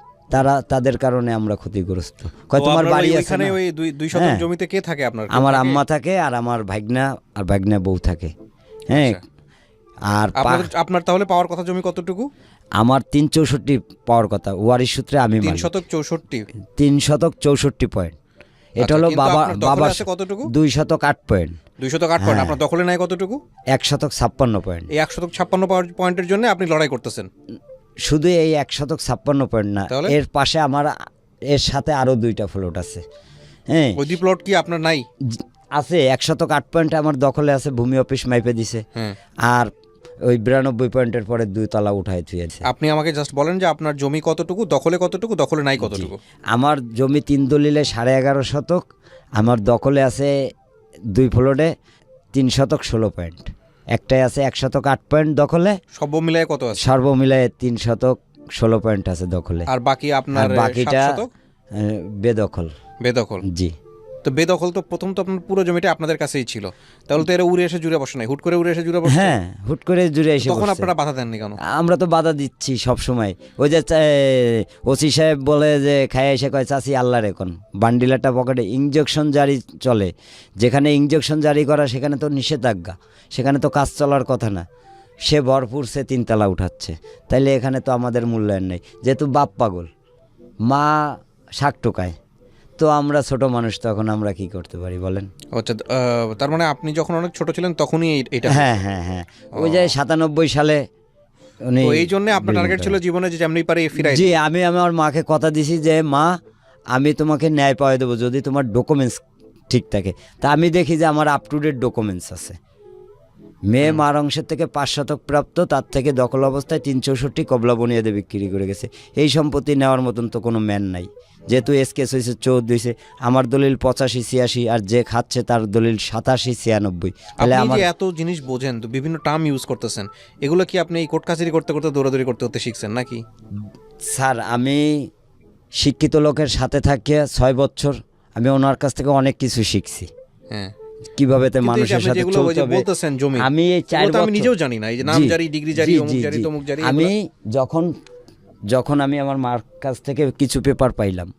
তাদের কারণে আমরা ক্ষতিগ্রস্ত। তোমার বাড়ি আছে না? ওই 2 শতক জমিতে কে থাকে আপনার? আমার আম্মা থাকে আর আমার ভাগনা বউ থাকে। হ্যাঁ, আর আপনার তাহলে পাওয়ার কথা জমি কতটুকু? আমার 3/64 পাওয়ার কথা, ওয়ারিশ সূত্রে আমি 3 শতক 64? 3 শতক 64 পয়েন্ট। এটা হলো বাবা 2 শতক 8 পয়েন্ট। 2 শতক 8 পয়েন্ট আপনার দখলে নাই কতটুকু? 1 শতক 56 পয়েন্ট। এই 1 শতক 56 পয়েন্টের জন্য আপনি লড়াই করতেছেন? শুধু এই 1 শতক 56 পয়েন্ট না, এর পাশে আমার এর সাথে আরো 2টা প্লট আছে। হ্যাঁ, ওই 2 প্লট কি আপনার নাই? আছে। 1 শতক 8 পয়েন্ট আমার দখলে আছে, ভূমি অফিস মাইপে দিছে। আর ওই 92 পয়েন্টের পরে 2 তলা উঠায় থুয়েছে। আপনি আমাকে জাস্ট বলেন যে আপনার জমি কতটুকু, দখলে কতটুকু, দখলে নাই কতটুকু? আমার জমি 3 দলিলে 11.5 শতক, আমার দখলে আছে 2 প্লটে 3 শতক 16 পয়েন্ট, একটাই আছে 1 শতক 8 পয়েন্ট দখলে। সর্ব মিলায় কত আছে? সর্ব মিলায় 3 শতক 16 পয়েন্ট আছে দখলে। আর বাকি আপনার বাকিটা বেদখল। বেদখল? জি। তো বেদখল তো প্রথম তো আপনার পুরো জমিটা আপনাদের কাছেই ছিল, তাহলে তো এরা উড়ে এসে জুড়ে বসে নাই, হুট করে উড়ে এসে জুড়ে বসে? হ্যাঁ, হুট করে জুড়ে এসে। তখন আপনারা বাধা দেননি কেন? আমরা তো বাধা দিচ্ছি সব সময়। ওই যে ওসি সাহেব বলে যে খায় এসে কয় চাচি আল্লাহর এখন বান্ডিলাটা পকেটে, ইনজেকশন জারি চলে, যেখানে ইনজেকশন জারি করা সেখানে তো নিষেধাজ্ঞা, সেখানে তো কাজ চলার কথা না। সে ভরপুর সে 3 তলা উঠাচ্ছে, তাইলে এখানে তো আমাদের মূল্যায়ন নেই। যেহেতু বাপ পাগল, মা শাক টোকায়, তো আমরা ছোট মানুষ, তখন আমরা কি করতে পারি বলেন? আচ্ছা, তার মানে আপনি যখন অনেক ছোট ছিলেন তখনই এটা? হ্যাঁ হ্যাঁ হ্যাঁ, ওই যে 97 সালে উনি। তো এই জন্য আপনার টার্গেট ছিল জীবনে যে যেমনি পারে ফিরাই? জি, আমি আমার মাকে কথা দিছি যে মা আমি তোমাকে ন্যায় পাওয়া দেবো যদি তোমার ডকুমেন্টস ঠিক থাকে। তা আমি দেখি যে আমার আপ টু ডেট ডকুমেন্টস আছে। মেয়ে মার অংশের থেকে 5 শতক প্রাপ্ত, তার থেকে দখল অবস্থায় 3/64 কবলা বনিয়াদে বিক্রি করে গেছে। এই সম্পত্তি নেওয়ার মতন তো কোনো ম্যান নাই, যেহেতু এসকেস হয়েছে 14 হয়েছে। আমার দলিল 85-86, আর যে খাচ্ছে তার দলিল 87-96। তাহলে আপনি যে এত জিনিস বোঝেন, তো বিভিন্ন টার্ম ইউজ করতেছেন, এগুলো কি আপনি এই কোর্ট কাছারি করতে করতে দৌড়াদৌড়ি করতে শিখছেন নাকি? স্যার, আমি শিক্ষিত লোকের সাথে থাকিয়া 6 বছর আমি ওনার কাছ থেকে অনেক কিছু শিখছি। হ্যাঁ, কিভাবে মানুষের সাথে চলতে হবে। আমি এই 4 বছর আমি নিজেও জানি না, এই যে নাম জারি, ডিগ্রি জারি, অমুক জারি, তমুক জারি। আমি যখন আমি আমার মার কাছ থেকে কিছু পেপার পাইলাম,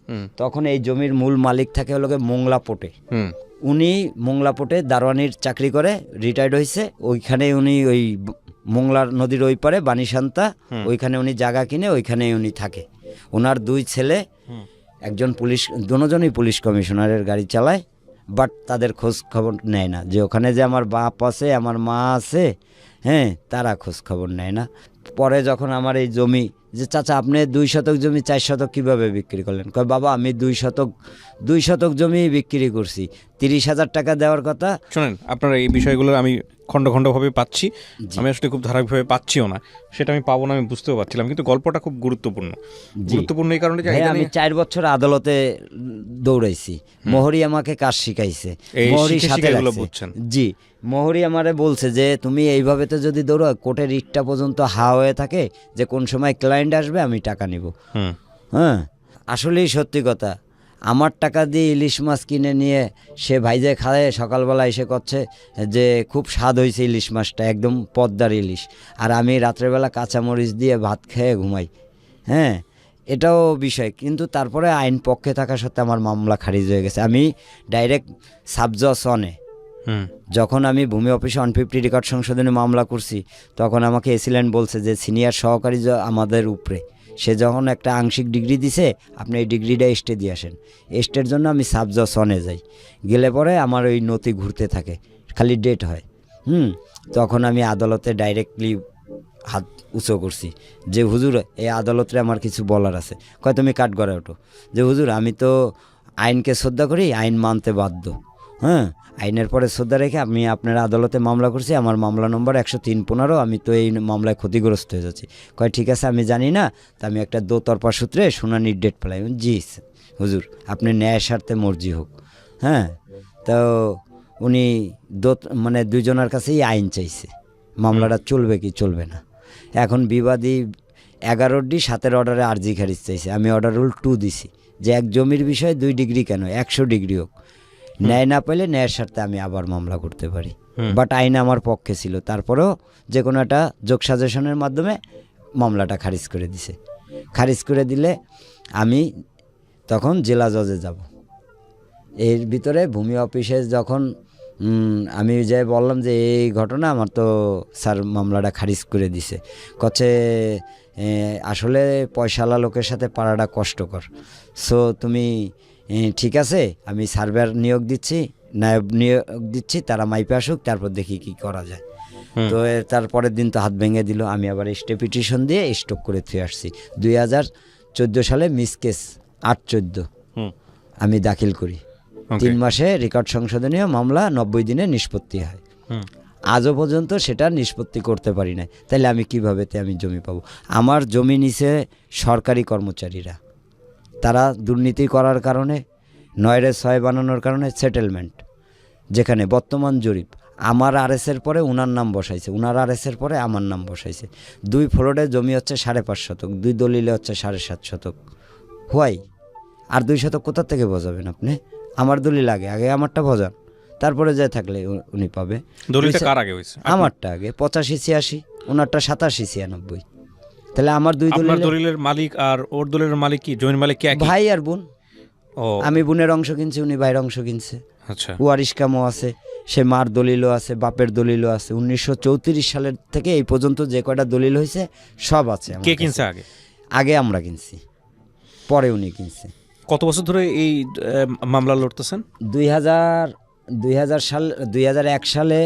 তখন এই জমির মূল মালিক থাকে হলো মোংলাপোটে। উনি মোংলাপোটে দারোয়ানির চাকরি করে রিটায়ার্ড হয়েছে। ওইখানে উনি ওই মোংলার নদীর ওই পারে বানিসান্তা, ওইখানে উনি জায়গা কিনে ওইখানে উনি থাকে। ওনার 2 ছেলে, একজন পুলিশ, দুজনই পুলিশ কমিশনারের গাড়ি চালায়, বাট তাদের খোঁজ খবর নেয় না যে ওখানে যে আমার বাপ আছে, আমার মা আছে, হ্যাঁ, তারা খোঁজ খবর নেয় না। পরে যখন আমার এই জমি যে চাচা আপনি 2 শতক জমি 4 শতক কীভাবে বিক্রি করলেন? কয় বাবা আমি 2 শতক জমি বিক্রি করছি, 30,000 টাকা দেওয়ার কথা। শোনেন, আপনার এই বিষয়গুলো আমি খণ্ড খণ্ডভাবে পাচ্ছি, আমি আসলে খুব ধারাবাহিকভাবে পাচ্ছিও না, সেটা আমি পাবো না, আমি বুঝতেও পারছিলাম, কিন্তু গল্পটা খুব গুরুত্বপূর্ণ। গুরুত্বপূর্ণ এই কারণে যে আমি 4 বছর আদালতে দৌড়াইছি, মোহরি আমাকে কাজ শিখাইছে, মোহরি সাথে বুঝছেন। জি, মোহরি আমারে বলছে যে তুমি এইভাবে তো যদি দৌড়ো কোর্টের ইটটা পর্যন্ত হয়ে থাকে যে কোন সময় ক্লায়েন্ট আসবে আমি টাকা নিব। হ্যাঁ, আসলেই সত্যি কথা। আমার টাকা দিয়ে ইলিশ মাছ কিনে নিয়ে সে ভাইজে খায়, সকালবেলা এসে করছে যে খুব স্বাদ হয়েছে ইলিশ মাছটা, একদম পদ্মার ইলিশ, আর আমি রাত্রেবেলা কাঁচামরিচ দিয়ে ভাত খেয়ে ঘুমাই। হ্যাঁ, এটাও বিষয়, কিন্তু তারপরে আইন পক্ষে থাকা সত্ত্বে আমার মামলা খারিজ হয়ে গেছে। আমি ডাইরেক্ট সাবজজ অনে, যখন আমি ভূমি অফিসে 150 রেকর্ড সংশোধনী মামলা করছি তখন আমাকে এসিল্যান্ড বলছে যে সিনিয়র সহকারী আমাদের উপরে, সে যখন একটা আংশিক ডিগ্রি দিছে আপনি এই ডিগ্রিটা স্টে দিয়ে আসেন। স্টের জন্য আমি সাবজজ অনে যাই, গেলে পরে আমার ওই নথি ঘুরতে থাকে, খালি ডেট হয়। তখন আমি আদালতে ডাইরেক্টলি হাত উঁচু করছি যে হুজুর এই আদালতে আমার কিছু বলার আছে। কয় তুমি কাঠ গড়ে ওঠো, যে হুজুর আমি তো আইনকে শ্রদ্ধা করি, আইন মানতে বাধ্য। হ্যাঁ, আইনের পরে শ্রদ্ধা রেখে আমি আপনার আদালতে মামলা করছি, আমার মামলা নম্বর 103-15, আমি তো এই মামলায় ক্ষতিগ্রস্ত হয়ে যাচ্ছি। কয় ঠিক আছে আমি জানি না, তা আমি একটা দোতরফা সূত্রে শুনানির ডেট পেলাই। জি হুজুর আপনি ন্যায় স্বার্থে মর্জি হোক। হ্যাঁ, তো উনি মানে দুইজনের কাছেই আইন চাইছে, মামলাটা চলবে কি চলবে না। এখন বিবাদী 11D 7 অর্ডারে আর্জি খারিজ চাইছে, আমি অর্ডার রুল 2 দিছি যে এক জমির বিষয়ে 2 ডিগ্রি কেন, 100 ডিগ্রি হোক, ন্যায় না পেলে ন্যায়ের স্বার্থে আমি আবার মামলা করতে পারি। বাট আইন আমার পক্ষে ছিল, তারপরেও যে কোনো একটা যোগ সাজেশনের মাধ্যমে মামলাটা খারিজ করে দিছে। খারিজ করে দিলে আমি তখন জেলা জজে যাব। এর ভিতরে ভূমি অফিসে যখন আমি যে বললাম যে এই ঘটনা, আমার তো স্যার মামলাটা খারিজ করে দিছে, কচ্ছে আসলে পয়সাওয়ালা লোকের সাথে পাড়াটা কষ্টকর, সো তুমি ঠিক আছে আমি সার্ভেয়ার নিয়োগ দিচ্ছি, নায়ব নিয়োগ দিচ্ছি, তারা মাইপে আসুক, তারপর দেখি কি করা যায়। তো তারপরের দিন তো হাত ভেঙে দিল, আমি আবার স্টে পিটিশন দিয়ে স্টক করে থুয়ে আসছি। 2014 সালে মিস কেস 8/14 আমি দাখিল করি। 3 মাসে রেকর্ড সংশোধনীয় মামলা 90 দিনে নিষ্পত্তি হয়। আজও পর্যন্ত সেটা নিষ্পত্তি করতে পারি না, তাহলে আমি কিভাবে আমি জমি পাবো? আমার জমি নিছে সরকারি কর্মচারীরা, তারা দুর্নীতি করার কারণে 9/6 বানানোর কারণে সেটেলমেন্ট, যেখানে বর্তমান জরিপ আমার আরএসের পরে উনার নাম বসাইছে, উনার আরএসের পরে আমার নাম বসাইছে। 2 ফ্লোরে জমি হচ্ছে 5.5 শতক, 2 দলিলে হচ্ছে 7.5 শতক। হোয়াই? আর 2 শতক কোথা থেকে বোঝাবেন আপনি? আমার দলিল আগে আমারটা বোঝান, তারপরে যাই থাকলে উনি পাবে। দলিলটা কার আগে হইছে? আমারটা আগে 85-86, ওনারটা 87-96। তাহলে আমার 2 দলিলের মালিক আর ওর দলিলের মালিক কি, জমির মালিক কি একই? ভাই আর বোন। ও, আমি বোনের অংশ কিনছি, উনি ভাইয়ের অংশ কিনছে। আচ্ছা, ওয়ারিশ কামও আছে, সে মার দলিলও আছে, বাপের দলিলও আছে। 1934 সালের থেকে এই পর্যন্ত যে কয়টা দলিল হয়েছে সব আছে। কে কিনছে আগে? আগে আমরা কিনছি, পরে উনি কিনছে। কত বছর ধরে এই মামলা লড়তেছেন? 2001 সালে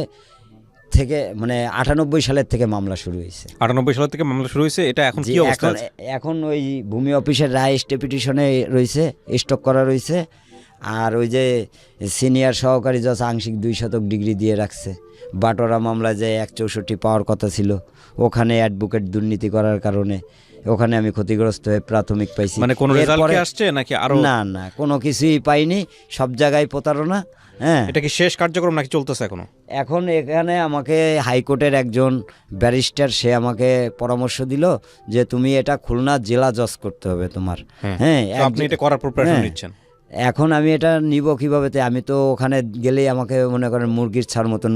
থেকে, মানে 98 সালের থেকে মামলা শুরু হয়েছে। 98 সাল থেকে মামলা শুরু হয়েছে। এটা এখন কি অবস্থা আছে? এখন ওই ভূমি অফিসের রায় স্টে পিটিশনে রয়েছে, স্টক করা রয়েছে। আর ওই যে সিনিয়র সহকারী জজ আংশিক 2 শতক ডিগ্রি দিয়ে রাখছে। বাটোরা মামলা যে 164 পাওয়ার কথা ছিল, ওখানে অ্যাডভোকেট দুর্নীতি করার কারণে ওখানে আমি ক্ষতিগ্রস্ত হয়ে প্রাথমিক পাইছি। মানে কোন রেজাল্ট কি আসছে নাকি আরো? না, কোনো কিছুই পাইনি, সব জায়গায় প্রতারণা। হ্যাঁ, এটা কি শেষ কার্যক্রম নাকি চলতেছে এখনো? এখন এখানে আমাকে হাইকোর্টের একজন ব্যারিস্টার, সে আমাকে পরামর্শ দিল যে তুমি এটা খুলনা জেলা জজ করতে হবে তোমার। হ্যাঁ, আপনি এটা করার প্রিপারেশন নিচ্ছেন? এখন আমি এটা নিব কিভাবে? আমি তো ওখানে গেলেই আমাকে মনে করেন মুরগির ছাড় মতন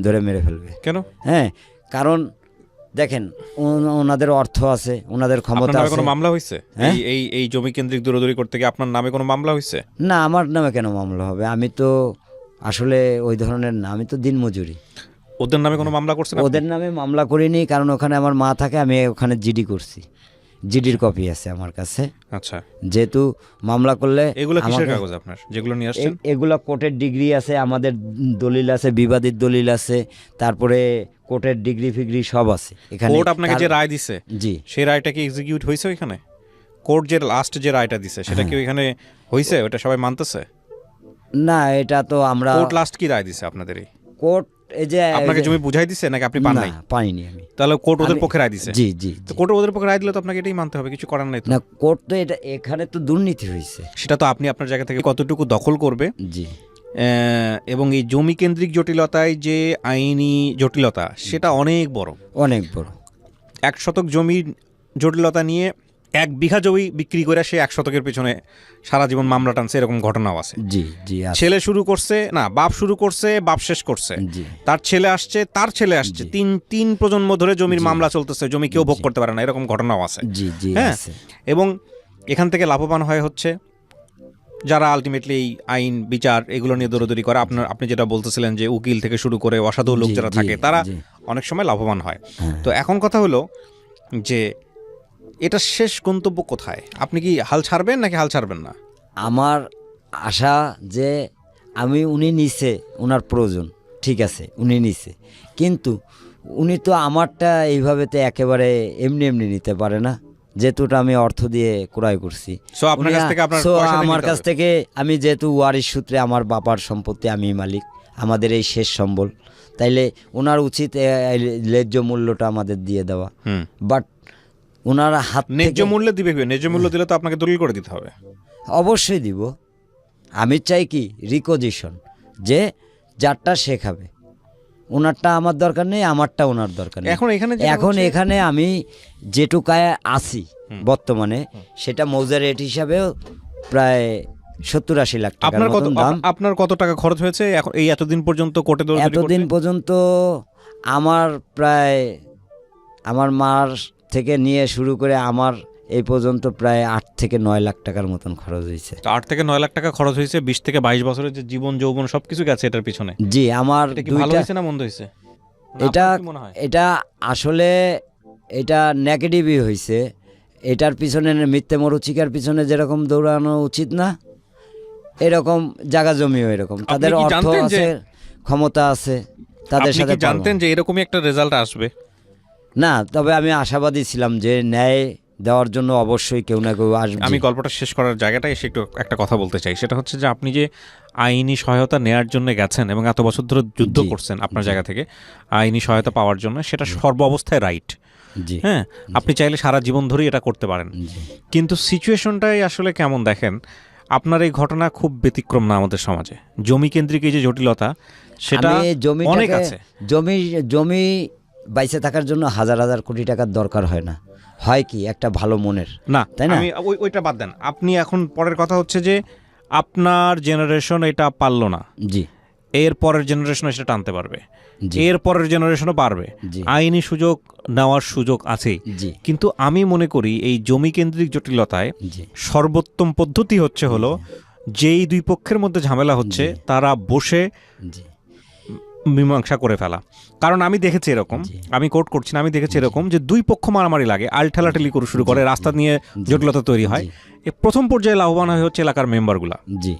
ধরে মেরে ফেলবে। কেন? হ্যাঁ, কারণ দেখেন ওনাদের অর্থ আছে, ওনাদের ক্ষমতা আছে। কোনো মামলা হয়েছে এই জমি কেন্দ্রিক দৌড়াদৌড়ি করতে গিয়ে? আপনার নামে কোনো মামলা হয়েছে? না, আমার নামে কেন মামলা হবে? আমি তো আসলে ওই ধরনের না, আমি তো দিনমজুরি। ওদের নামে কোনো মামলা করছেন? ওদের নামে মামলা করিনি, কারণ ওখানে আমার মা থাকে, আমি ওখানে জিডি করছি। জিডির কপি আছে আমার কাছে। আচ্ছা, যেহেতু মামলা করলে এগুলো কিসের আমাকে- কাগজ আপনার যেগুলো নিয়ে আসছেন? এগুলা কোর্টের ডিগ্রি আছে, আমাদের দলিল আছে, বিবাদিত দলিল আছে, তারপরে কোর্টের ডিগ্রি ফিগ্রি সব আছে এখানে। কোর্ট আপনাকে যে রায় দিছে জি, সেই রায়টা কি এক্সিকিউট হয়েছে ওইখানে? কোর্ট যে লাস্ট যে রায়টা দিছে সেটা কি ওইখানে হয়েছে? ওটা সবাই মানতেছে? না এটা তো আমরা কোর্ট লাস্ট কি রায় দিছে আপনাদের? কোর্ট এই যে আপনাকে জমি বুঝাই দিছে নাকি আপনি পান না, নাই? পাইনি আমি। তাহলে কোর্ট ওদের পক্ষে রায় দিছে। জি জি তো কোর্ট ওদের পক্ষে রায় দিলে তো আপনাকে এটাই মানতে হবে, কিছু করার নাই তো। না, কোর্ট তো এটা এখানে তো দুর্নীতি হয়েছে। সেটা তো আপনি আপনার জায়গা থেকে কতটুকু দখল করবে জি এবং এই জমি কেন্দ্রিক জটিলতায় যে আইনি জটিলতা সেটা অনেক বড়। অনেক বড়। 1 শতক জমির জটিলতা নিয়ে 1 বিঘা জমি বিক্রি করে সে 1 শতকের পেছনে সারা জীবন মামলা টানছে, এরকম ঘটনাও আছে। জি জি আছে। ছেলে শুরু করছে না, বাপ শুরু করছে, বাপ শেষ করছে, জি তার ছেলে আসছে, তার ছেলে আসছে, তিন প্রজন্ম ধরে জমির মামলা চলতেছে, জমি কেউ ভোগ করতে পারে না, এরকম ঘটনাও আছে। জি জি হ্যাঁ, আছে। এবং এখান থেকে লাভবান হয় হচ্ছে যারা আলটিমেটলি এই আইন বিচার এগুলো নিয়ে দৌড়দৌড়ি করে। আপনি যেটা বলতেছিলেন যে উকিল থেকে শুরু করে অসাধু লোক জি, যারা জি, থাকে তারা জি। অনেক সময় লাভবান হয়। হ্যাঁ। তো এখন কথা হলো যে এটা শেষ গন্তব্য কোথায়? আপনি কি হাল ছাড়বেন নাকি হাল ছাড়বেন না? আমার আশা যে উনি নিছে, ওনার প্রয়োজন, ঠিক আছে, উনি নিছে, কিন্তু উনি তো আমারটা এইভাবে তো একেবারে এমনি এমনি নিতে পারে না, যেহেতুটা আমি অর্থ দিয়ে ক্রয় করছি। So, আপনার কাছ থেকে আপনার So, পয়সা দিয়ে আমার নিতে কাছ হবে। থেকে আমি যেহেতু ওয়ারিশ সূত্রে আমার বাবার সম্পত্তি আমি মালিক, আমাদের এই শেষ সম্বল, তাইলে ওনার উচিত এই ন্যায্য মূল্যটা আমাদের দিয়ে দেওয়া। হুম। বাট ওনার হাত ন্যায্য থেকে মূল্য দিবে কি? ন্যায্য মূল্য দিলে তো আপনাকে দলিল করে দিতে হবে। অবশ্যই দিব। আমি চাই কি রিকোজিশন, যে যারটা সে খাবে, ওনারটা আমার দরকার নেই, আমারটা ওনার দরকার নেই। এখন এখানে যেটা এখন হচ্ছে- এখানে আমি যেটুকায় আছি বর্তমানে, সেটা মৌজা রেট হিসাবেও প্রায় 70-80 লাখ টাকার আপনার কত মতন দাম। আপনার কত টাকা খরচ হয়েছে এখন এই এতদিন পর্যন্ত কোর্টে দৌড়দৌড়ি করতে? এতদিন পর্যন্ত আমার প্রায় আমার মার থেকে নিয়ে শুরু করে আমার এই পর্যন্ত প্রায় 8 থেকে 9 লাখ টাকার মতন খরচ হয়েছে। 8 থেকে 9 লাখ টাকা খরচ হয়েছে। 20 থেকে 22 বছরের যে জীবন যৌবন সবকিছু গেছে এটার পিছনে। জি, আমার এটা কি ভালো দুইটা হয়েছে না মন্দ হয়েছে? এটা আপনার কি মনে হয়? এটা আসলে এটা নেগেটিভই হয়েছে। এটার পিছনে মিথ্যে মরুচিকার পিছনে যেরকম দৌড়ানো উচিত না, এরকম জায়গা জমিও এরকম, তাদের কি অর্থ জানতেন যে- আছে, ক্ষমতা আছে, তাদের আপনি সাথে কি জানতেন যে এরকমই একটা রেজাল্ট আসবে? না, তবে আমি আশাবাদী ছিলাম যে ন্যায় দেওয়ার জন্য অবশ্যই কেউ না কেউ আসবে। আমি গল্পটা শেষ করার জায়গাটা এসে একটু একটা কথা বলতে চাই। সেটা হচ্ছে যে আপনি যে আইনি সহায়তা নেয়ার জন্য গেছেন এবং এত বছর ধরে যুদ্ধ জি, করছেন আপনার জায়গা থেকে আইনি সহায়তা পাওয়ার জন্য, সেটা সর্ব অবস্থায় রাইট। জি হ্যাঁ, আপনি চাইলে সারা জীবন ধরেই এটা করতে পারেন। জি কিন্তু সিচুয়েশনটাই আসলে কেমন দেখেন, আপনার এই ঘটনা খুব ব্যতিক্রম না আমাদের সমাজে। জমি কেন্দ্রিক এই যে জটিলতা সেটা আমি অনেক জমিটাকে আছে। জমি বাইসে থাকার জন্য হাজার হাজার কোটি টাকার দরকার হয় না, হয় কি একটা ভালো মনের, না, তাই না? আমি ওইটা বাদ দেন। আপনি এখন পরের কথা হচ্ছে যে আপনার জেনারেশন এটা পারলো না, জি এর পরের জেনারেশন সেটা টানতে পারবে, জি এর পরের জেনারেশনও পারবে। জি আইনি সুযোগ নেওয়ার সুযোগ আছে। জি কিন্তু আমি মনে করি এই জমি কেন্দ্রিক জটিলতায় জি সর্বোত্তম পদ্ধতি হচ্ছে হলো যেই দুই পক্ষের মধ্যে ঝামেলা হচ্ছে তারা বসে জি মীমাংসা করে ফেলা। কারণ আমি দেখেছি এরকম, আমি কোর্ট করছি না, আমি দেখেছি এরকম যে দুই পক্ষ মারামারি লাগে, ঠেলাঠেলি করে শুরু করে, রাস্তা নিয়ে জটিলতা তৈরি হয়। প্রথম পর্যায়ে লাভবান হয় হচ্ছে এলাকার মেম্বারগুলা, জি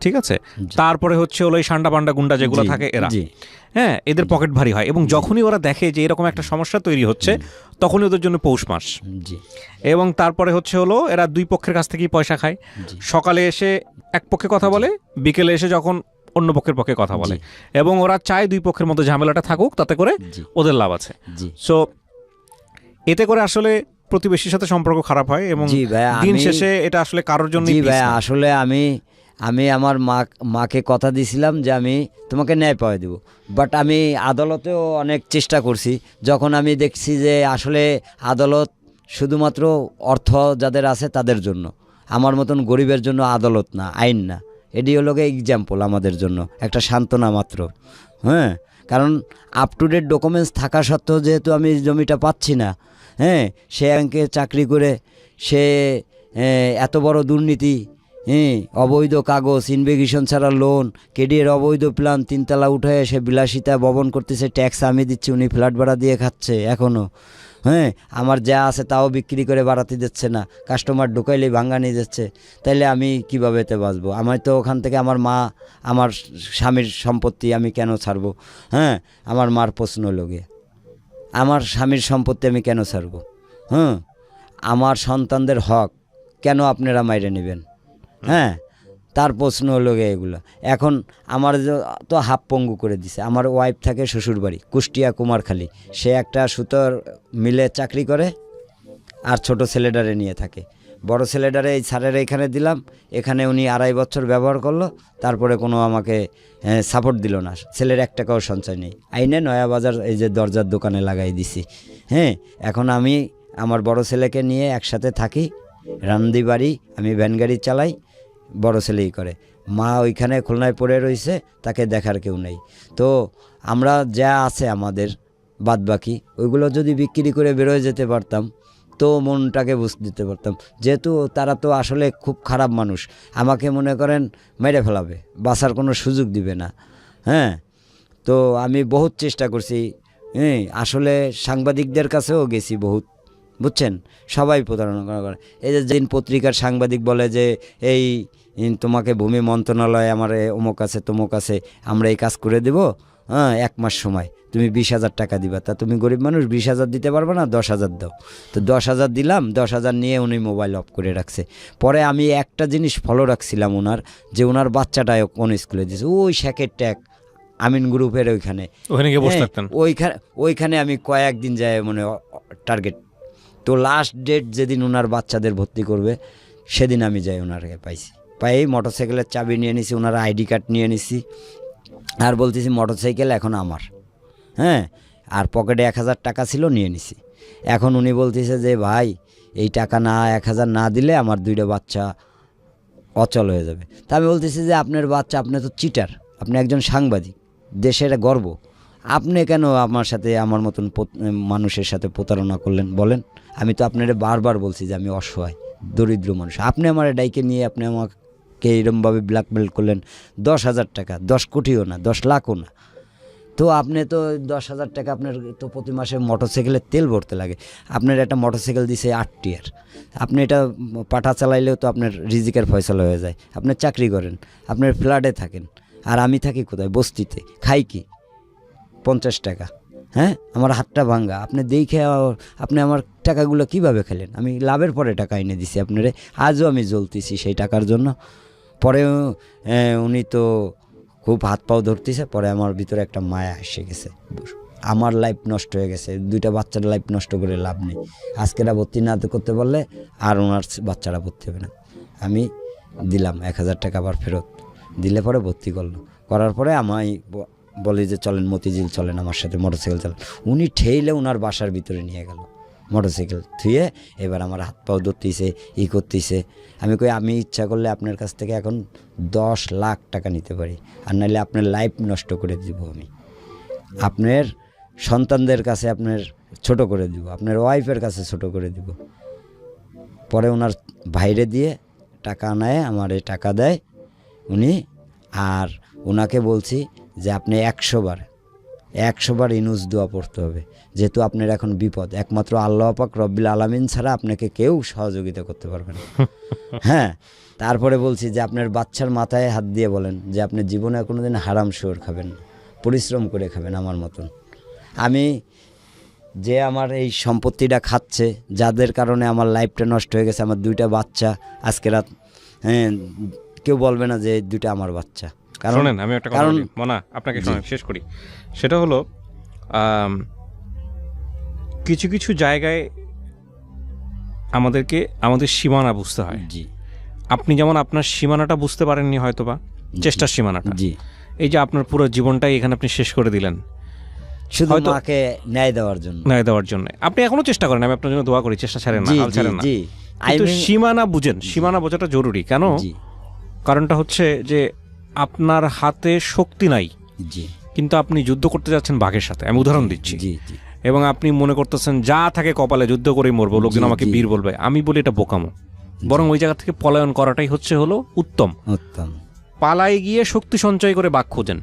ঠিক আছে। তারপরে হচ্ছে হলো এই সান্ডা পান্ডা গুন্ডা যেগুলো জি, থাকে এরা, জি হ্যাঁ, এদের পকেট ভারী হয়। এবং যখনই ওরা দেখে যে এরকম একটা সমস্যা তৈরি হচ্ছে তখনই ওদের জন্য পৌষ মাস। জি এবং তারপরে হচ্ছে হলো এরা দুই পক্ষের কাছ থেকেই পয়সা খায়। জি। সকালে এসে এক পক্ষে কথা বলে, বিকেলে এসে যখন অন্য পক্ষের পক্ষে কথা বলে, এবং ওরা চায় দুই পক্ষের মধ্যে ঝামেলাটা থাকুক, তাতে করে জি ওদের লাভ আছে। জি সো এতে করে আসলে প্রতিবেশীর সাথে সম্পর্ক খারাপ হয় এবং জি ভাই, দিন আমি- শেষে এটা আসলে কারোর জন্য জি ভাই, আসলে আমি আমার মাকে কথা দিয়েছিলাম যে আমি তোমাকে ন্যায় পাওয়া দেবো, বাট আমি আদালতেও অনেক চেষ্টা করছি। যখন আমি দেখছি যে আসলে আদালত শুধুমাত্র অর্থ যাদের আছে তাদের জন্য, আমার মতন গরিবের জন্য আদালত না, আইন না, এটি হলো এক্সাম্পল আমাদের জন্য একটা সান্ত্বনা মাত্র। হ্যাঁ, কারণ আপ টু ডেট ডকুমেন্টস থাকা সত্ত্বেও যেহেতু আমি জমিটা পাচ্ছি না, হ্যাঁ, সে ব্যাংকে চাকরি করে সে এত বড় দুর্নীতি, হ্যাঁ, অবৈধ কাগজ, ইনভেগেশন ছাড়া লোন, কেডিএর অবৈধ প্ল্যান, 3 তলা উঠে সে বিলাসিতা ভবন করতেছে, ট্যাক্স আমি দিচ্ছি, উনি ফ্ল্যাট ভাড়া দিয়ে খাচ্ছে এখনও। হ্যাঁ, আমার যা আছে তাও বিক্রি করে বাড়াতে দিচ্ছে না, কাস্টমার ঢুকাইলেই ভাঙ্গা নিয়ে যাচ্ছে, তাইলে আমি কীভাবে এতে বাঁচবো? আমি তো ওখান থেকে আমার মা, আমার স্বামীর সম্পত্তি আমি কেন ছাড়বো? হ্যাঁ, আমার মার প্রশ্ন লোকে আমার স্বামীর সম্পত্তি আমি কেন ছাড়বো? হ্যাঁ, আমার সন্তানদের হক কেন আপনারা মাইরে নেবেন? হ্যাঁ, তার প্রশ্ন হলো গে এগুলো। এখন আমার তো হাফ পঙ্গু করে দিছে। আমার ওয়াইফ থাকে শ্বশুরবাড়ি কুষ্টিয়া কুমারখালী, সে একটা সুতোর মিলে চাকরি করে, আর ছোট ছেলেটারে নিয়ে থাকে। বড় ছেলেটারে এই স্যারের এখানে দিলাম, এখানে উনি 2.5 বছর ব্যবহার করলো, তারপরে কোনো আমাকে সাপোর্ট দিল না। ছেলের 1 টাকাও সঞ্চয় নেই, আইনে নয়া বাজার এই যে দরজার দোকানে লাগাই দিছি। হ্যাঁ, এখন আমি আমার বড় ছেলেকে নিয়ে একসাথে থাকি, রান্দি বাড়ি, আমি ভ্যান গাড়ি চালাই, বড় ছেলেই করে। মা ওইখানে খুলনায় পড়ে রয়েছে, তাকে দেখার কেউ নেই। তো আমরা যা আছে আমাদের বাদ বাকি ওইগুলো যদি বিক্রি করে বেরোয় যেতে পারতাম তো মনটাকে বুঝতে দিতে পারতাম। যেহেতু তারা তো আসলে খুব খারাপ মানুষ, আমাকে মনে করেন মেরে ফেলাবে, বাঁচার কোনো সুযোগ দিবে না। হ্যাঁ, তো আমি বহুত চেষ্টা করছি। হ্যাঁ, আসলে সাংবাদিকদের কাছেও গেছি বহুত, বুঝছেন, সবাই প্রতারণা করে। এই যে যেদিন পত্রিকার সাংবাদিক বলে যে এই তোমাকে ভূমি মন্ত্রণালয় আমার অমুক আছে তমুক আছে, আমরা এই কাজ করে দেব, হ্যাঁ 1 মাস সময়, তুমি 20,000 টাকা দিবা। তা তুমি গরিব মানুষ, 20,000 দিতে পারবে না, 10,000 দাও। তো 10,000 দিলাম, 10,000 নিয়ে উনি মোবাইল অফ করে রাখছে। পরে আমি একটা জিনিস ফলো রাখছিলাম ওনার, যে ওনার বাচ্চাটায় কোন স্কুলে দিয়েছে, ওই শ্যাকের ট্যাগ আমিন গ্রুপের ওইখানে গিয়ে বসে থাকতেন। ওইখানে আমি কয়েকদিন যাই মানে টার্গেট। তো লাস্ট ডেট যেদিন ওনার বাচ্চাদের ভর্তি করবে সেদিন আমি যাই ওনারকে পাইছি। পাই মোটরসাইকেলের চাবি নিয়ে নিছি, ওনার আইডি কার্ড নিয়ে নিছি, আর বলতেছি মোটরসাইকেল এখন আমার। হ্যাঁ, আর পকেটে 1,000 টাকা ছিল, নিয়ে নিছি। এখন উনি বলতেছে যে ভাই এই টাকা না 1,000 না দিলে আমার 2টা বাচ্চা অচল হয়ে যাবে। তা আমি বলতেছি যে আপনার বাচ্চা, আপনি তো চিটার, আপনি একজন সাংবাদিক, দেশের গর্ব, আপনি কেন আমার সাথে আমার মতন মানুষের সাথে প্রতারণা করলেন বলেন? আমি তো আপনারা বারবার বলছি যে আমি অসহায় দরিদ্র মানুষ, আপনি আমার ডাইকে নিয়ে আপনি আমাকে এরমভাবে ব্ল্যাকমেল করলেন। 10,000 টাকা, 10 কোটিও না, 10 লাখও না। তো আপনি তো 10,000 টাকা আপনার তো প্রতি মাসে মোটরসাইকেলের তেল ভরতে লাগে, আপনার একটা মোটরসাইকেল দিছে 8 টিয়ার, আপনি এটা পাঠা চালাইলেও তো আপনার রিজিকের ফয়সালা হয়ে যায়। আপনি চাকরি করেন, আপনার ফ্ল্যাটে থাকেন, আর আমি থাকি কোথায়, বস্তিতে, খাই কি 50 টাকা। হ্যাঁ, আমার হাতটা ভাঙ্গা, আপনি দেখে আপনি আমার টাকাগুলো কিভাবে খেলেন? আমি লাভের পরে টাকা এনে দিছি আপনারে, আজও আমি জ্বলতেছি সেই টাকার জন্য। পরে উনি তো খুব হাত পাও ধরতেছে, পরে আমার ভিতরে একটা মায়া এসে গেছে, আমার লাইফ নষ্ট হয়ে গেছে, 2টা বাচ্চার লাইফ নষ্ট করে লাভ নেই। আজকেরা ভর্তি না করতে পারলে আর ওনার বাচ্চারা ভর্তি হবে না। আমি দিলাম 1,000 টাকা, আবার ফেরত দিলে পরে ভর্তি করলো। করার পরে আমায় বলে যে চলেন মতিঝিল চলেন আমার সাথে, মোটরসাইকেল চালান। উনি ঠেইলে ওনার বাসার ভিতরে নিয়ে গেল মোটরসাইকেল থুয়ে। এবার আমার হাত পাও ধরতেছে, করতেছে। আমি কই আমি ইচ্ছা করলে আপনার কাছ থেকে এখন 10 লাখ টাকা নিতে পারি, আর নাহলে আপনার লাইফ নষ্ট করে দিব, আমি আপনার সন্তানদের কাছে আপনার ছোট করে দিব, আপনার ওয়াইফের কাছে ছোট করে দিব। পরে ওনার বাইরে দিয়ে টাকা নেয়, আমার এই টাকা দেয় উনি। আর ওনাকে বলছি যে আপনি 100 বার ইনুস দোয়া পড়তে হবে, যেহেতু আপনার এখন বিপদ, একমাত্র আল্লাহ পাক রব্বিল আলামিন ছাড়া আপনাকে কেউ সহযোগিতা করতে পারবে না। হ্যাঁ, তারপরে বলছি যে আপনার বাচ্চার মাথায় হাত দিয়ে বলেন যে আপনি জীবনে কোনোদিন হারাম শুয়োর খাবেন না, পরিশ্রম করে খাবেন আমার মতন। আমি যে আমার এই সম্পত্তিটা খাচ্ছে, যাদের কারণে আমার লাইফটা নষ্ট হয়ে গেছে, আমার 2টা বাচ্চা আজকে রাত, হ্যাঁ কেউ বলবে না যে 2টা আমার বাচ্চা। শোনেন, আমি একটা কথা বলি মনা, আপনাকে শেষ করি। সেটা হলো কিছু কিছু জায়গায় আমাদেরকে আমাদের সীমানা বুঝতে হয়। জি, আপনি যেমন আপনার সীমানাটা বুঝতে পারেননি হয়তোবা, চেষ্টার সীমানাটা। জি, এই যে আপনার পুরো জীবনটাই এখানে আপনি শেষ করে দিলেন শুধু মাকে ন্যায় দেওয়ার জন্য। আপনি এখনো চেষ্টা করেন, আমি আপনার জন্য দোয়া করি, চেষ্টা ছাড়েন না, হাল ছাড়েন না। কিন্তু সীমানা বুঝেন, সীমানা বোঝাটা জরুরি। কেন? কারণটা হচ্ছে যে আপনার হাতে শক্তি নাই, কিন্তু আপনি যুদ্ধ করতে যাচ্ছেন বাঘের সাথে। আমি উদাহরণ দিচ্ছি। এবং আপনি মনে করতেছেন যা থাকে কপালে, যুদ্ধ করেই মরবো, লোকজন আমাকে বীর বলবে। আমি বলি এটা বোকামো। বরং ওই জায়গা থেকে পলায়ন করাটাই হলো উত্তম। পালাই গিয়ে শক্তি সঞ্চয় করে বাঘ খোঁজেন,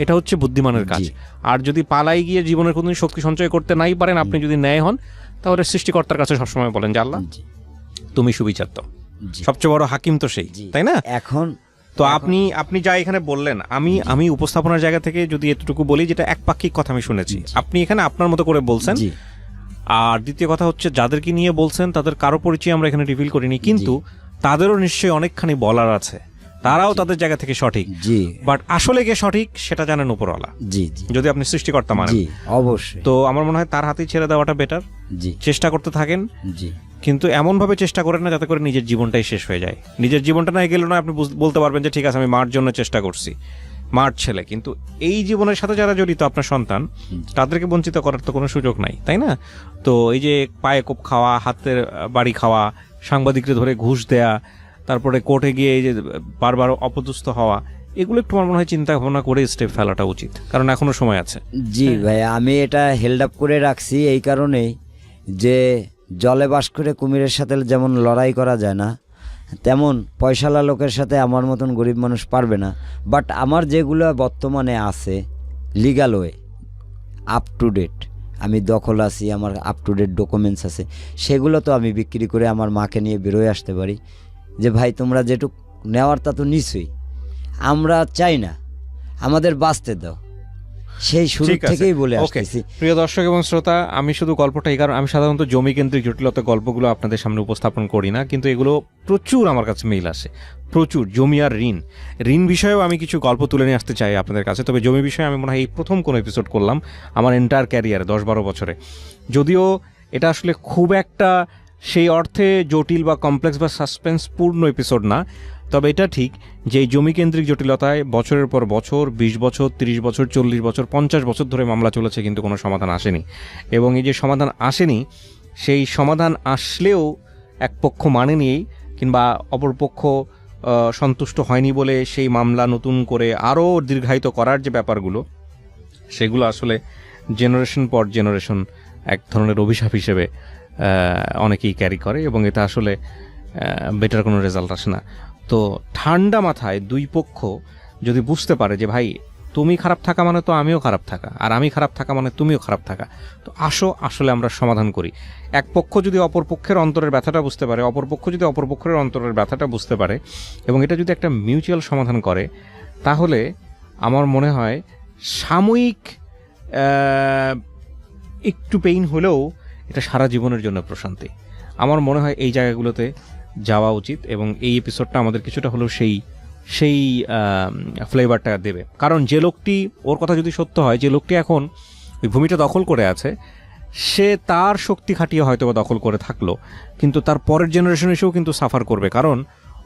এটা হচ্ছে বুদ্ধিমানের কাজ। আর যদি পালাই গিয়ে জীবনের কোনোদিন শক্তি সঞ্চয় করতে নাই পারেন, আপনি যদি ন্যায় হন, তাহলে সৃষ্টিকর্তার কাছে সবসময় বলেন যে আল্লাহ জি, তুমি সুবিচার দাও, জি, সবচেয়ে বড় হাকিম তো সেই, জি। তাই না? এখন তো আপনি যা এখানে বললেন, আমি উপস্থাপনার জায়গা থেকে যদি এতটুকু বলি, যেটা একপাক্ষিক কথা আমি শুনেছি, আপনি এখানে আপনার মতো করে বলছেন। জি, আর দ্বিতীয় কথা হচ্ছে, যাদেরকে নিয়ে বলছেন তাদের কারো পরিচয় আমরা এখানে রিভিল করিনি, কিন্তু তাদেরও নিশ্চয়ই অনেকখানি বলার আছে, তারাও তাদের জায়গা থেকে সঠিক, জি, বাট আসলে কে সঠিক সেটা জানেন উপরওয়ালা, জি, জি, যদি আপনি সৃষ্টিকর্তা মানেন। জি, অবশ্যই, তো আমার মনে হয় তার হাতেই ছেড়ে দেওয়াটা বেটার। জি, চেষ্টা করতে থাকেন, জি, কিন্তু এমনভাবে চেষ্টা করেন না যাতে করে নিজের জীবনটাই শেষ হয়ে যায়। নিজের জীবনটা না গেলে না আপনি বলতে পারবেন যে ঠিক আছে আমি মার জন্য চেষ্টা করছি, মার ছেলে, কিন্তু এই জীবনের সাথে যারা জড়িত আপনার সন্তান, তাদেরকে বঞ্চিত করার তো কোনো সুযোগ নাই, তাই না? তো এই যে পায়ে কোপ খাওয়া, হাতের বাড়ি খাওয়া, সাংবাদিকদের ধরে ঘুষ দেয়া, তারপরে কোর্টে গিয়ে এই যে বারবার অপদস্থ হওয়া, এগুলো একটু আমার মনে হয় চিন্তা ভাবনা করে স্টেপ ফেলাটা উচিত, কারণ এখনো সময় আছে। জি ভাই, আমি এটা হেল্ড আপ করে রাখছি এই কারণেই যে জলে বাস করে কুমিরের সাথে যেমন লড়াই করা যায় না, তেমন পয়সালা লোকের সাথে আমার মতন গরিব মানুষ পারবে না। বাট আমার যেগুলো বর্তমানে আছে legal way, up to date, আমি দখল আছি, আমার আপ টু ডেট ডকুমেন্টস আছে, সেগুলো তো আমি বিক্রি করে আমার মাকে নিয়ে বেরোয় আসতে পারি যে ভাই তোমরা যেটুক নেওয়ার তা তো নিশ্চয়ই, আমরা চাই না, আমাদের বাঁচতে দাও, সেই শুরু ঠিক আছে, থেকেই বলে ওকে। আসতেছি। প্রিয় দর্শক এবং শ্রোতা, আমি শুধু গল্পটা এই কারণ আমি সাধারণত জমি কেন্দ্রিক জটিলতা গল্পগুলো আপনাদের সামনে উপস্থাপন করি না, কিন্তু এগুলো প্রচুর আমার কাছে মেইল আসে, প্রচুর। জমি আর ঋণ বিষয়েও আমি কিছু গল্প তুলে নিয়ে আসতে চাই আপনাদের কাছে, তবে জমি বিষয়ে আমি মনে হয় এই প্রথম কোনো এপিসোড করলাম আমার এন্টায়ার ক্যারিয়ারে 10-12 বছরে। যদিও এটা আসলে খুব একটা সেই অর্থে জটিল বা কমপ্লেক্স বা সাসপেন্সপূর্ণ এপিসোড না, তবে এটা ঠিক যে এই জমি কেন্দ্রিক জটিলতায় বছরের পর বছর, 20 বছর, 30 বছর, 40 বছর, 50 বছর ধরে মামলা চলেছে, কিন্তু কোনো সমাধান আসেনি। এবং এই যে সমাধান আসেনি, সেই সমাধান আসলেও এক পক্ষ মানেনি কিংবা অপর পক্ষ সন্তুষ্ট হয়নি বলে সেই মামলা নতুন করে আরও দীর্ঘায়িত করার যে ব্যাপারগুলো, সেগুলো আসলে জেনারেশন পর জেনারেশন এক ধরনের অভিশাপ হিসেবে অনেকেই ক্যারি করে, এবং এটা আসলে বেটার কোনো রেজাল্ট আসে না। তো ঠান্ডা মাথায় দুই পক্ষ যদি বুঝতে পারে যে ভাই তুমি খারাপ থাকা মানে তো আমিও খারাপ থাকা, আর আমি খারাপ থাকা মানে তুমিও খারাপ থাকা, তো আসলে আমরা সমাধান করি। এক পক্ষ যদি অপর পক্ষের অন্তরের ব্যথাটা বুঝতে পারে, অপর পক্ষ যদি অপর পক্ষের অন্তরের ব্যথাটা বুঝতে পারে, এবং এটা যদি একটা মিউচুয়াল সমাধান করে, তাহলে আমার মনে হয় সাময়িক একটু পেইন হলেও এটা সারা জীবনের জন্য প্রশান্তি। আমার মনে হয় এই জায়গাগুলোতে যাওয়া উচিত, এবং এই এপিসোডটা আমাদের কিছুটা হলেও সেই ফ্লেভারটা দেবে। কারণ যে লোকটি, ওর কথা যদি সত্য হয়, যে লোকটি এখন ওই ভূমিটা দখল করে আছে, সে তার শক্তি খাটিয়ে হয়তো বা দখল করে থাকলো, কিন্তু তার পরের জেনারেশন এসেও কিন্তু সাফার করবে, কারণ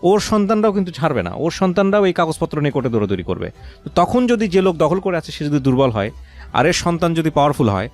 ওর সন্তানরাও কিন্তু ছাড়বে না, ওর সন্তানরাও এই কাগজপত্র নিয়ে কোর্টে দৌড়াদৌড়ি করবে। তো তখন যদি যে লোক দখল করে আছে সে যদি দুর্বল হয়, আর এর সন্তান যদি পাওয়ারফুল হয়,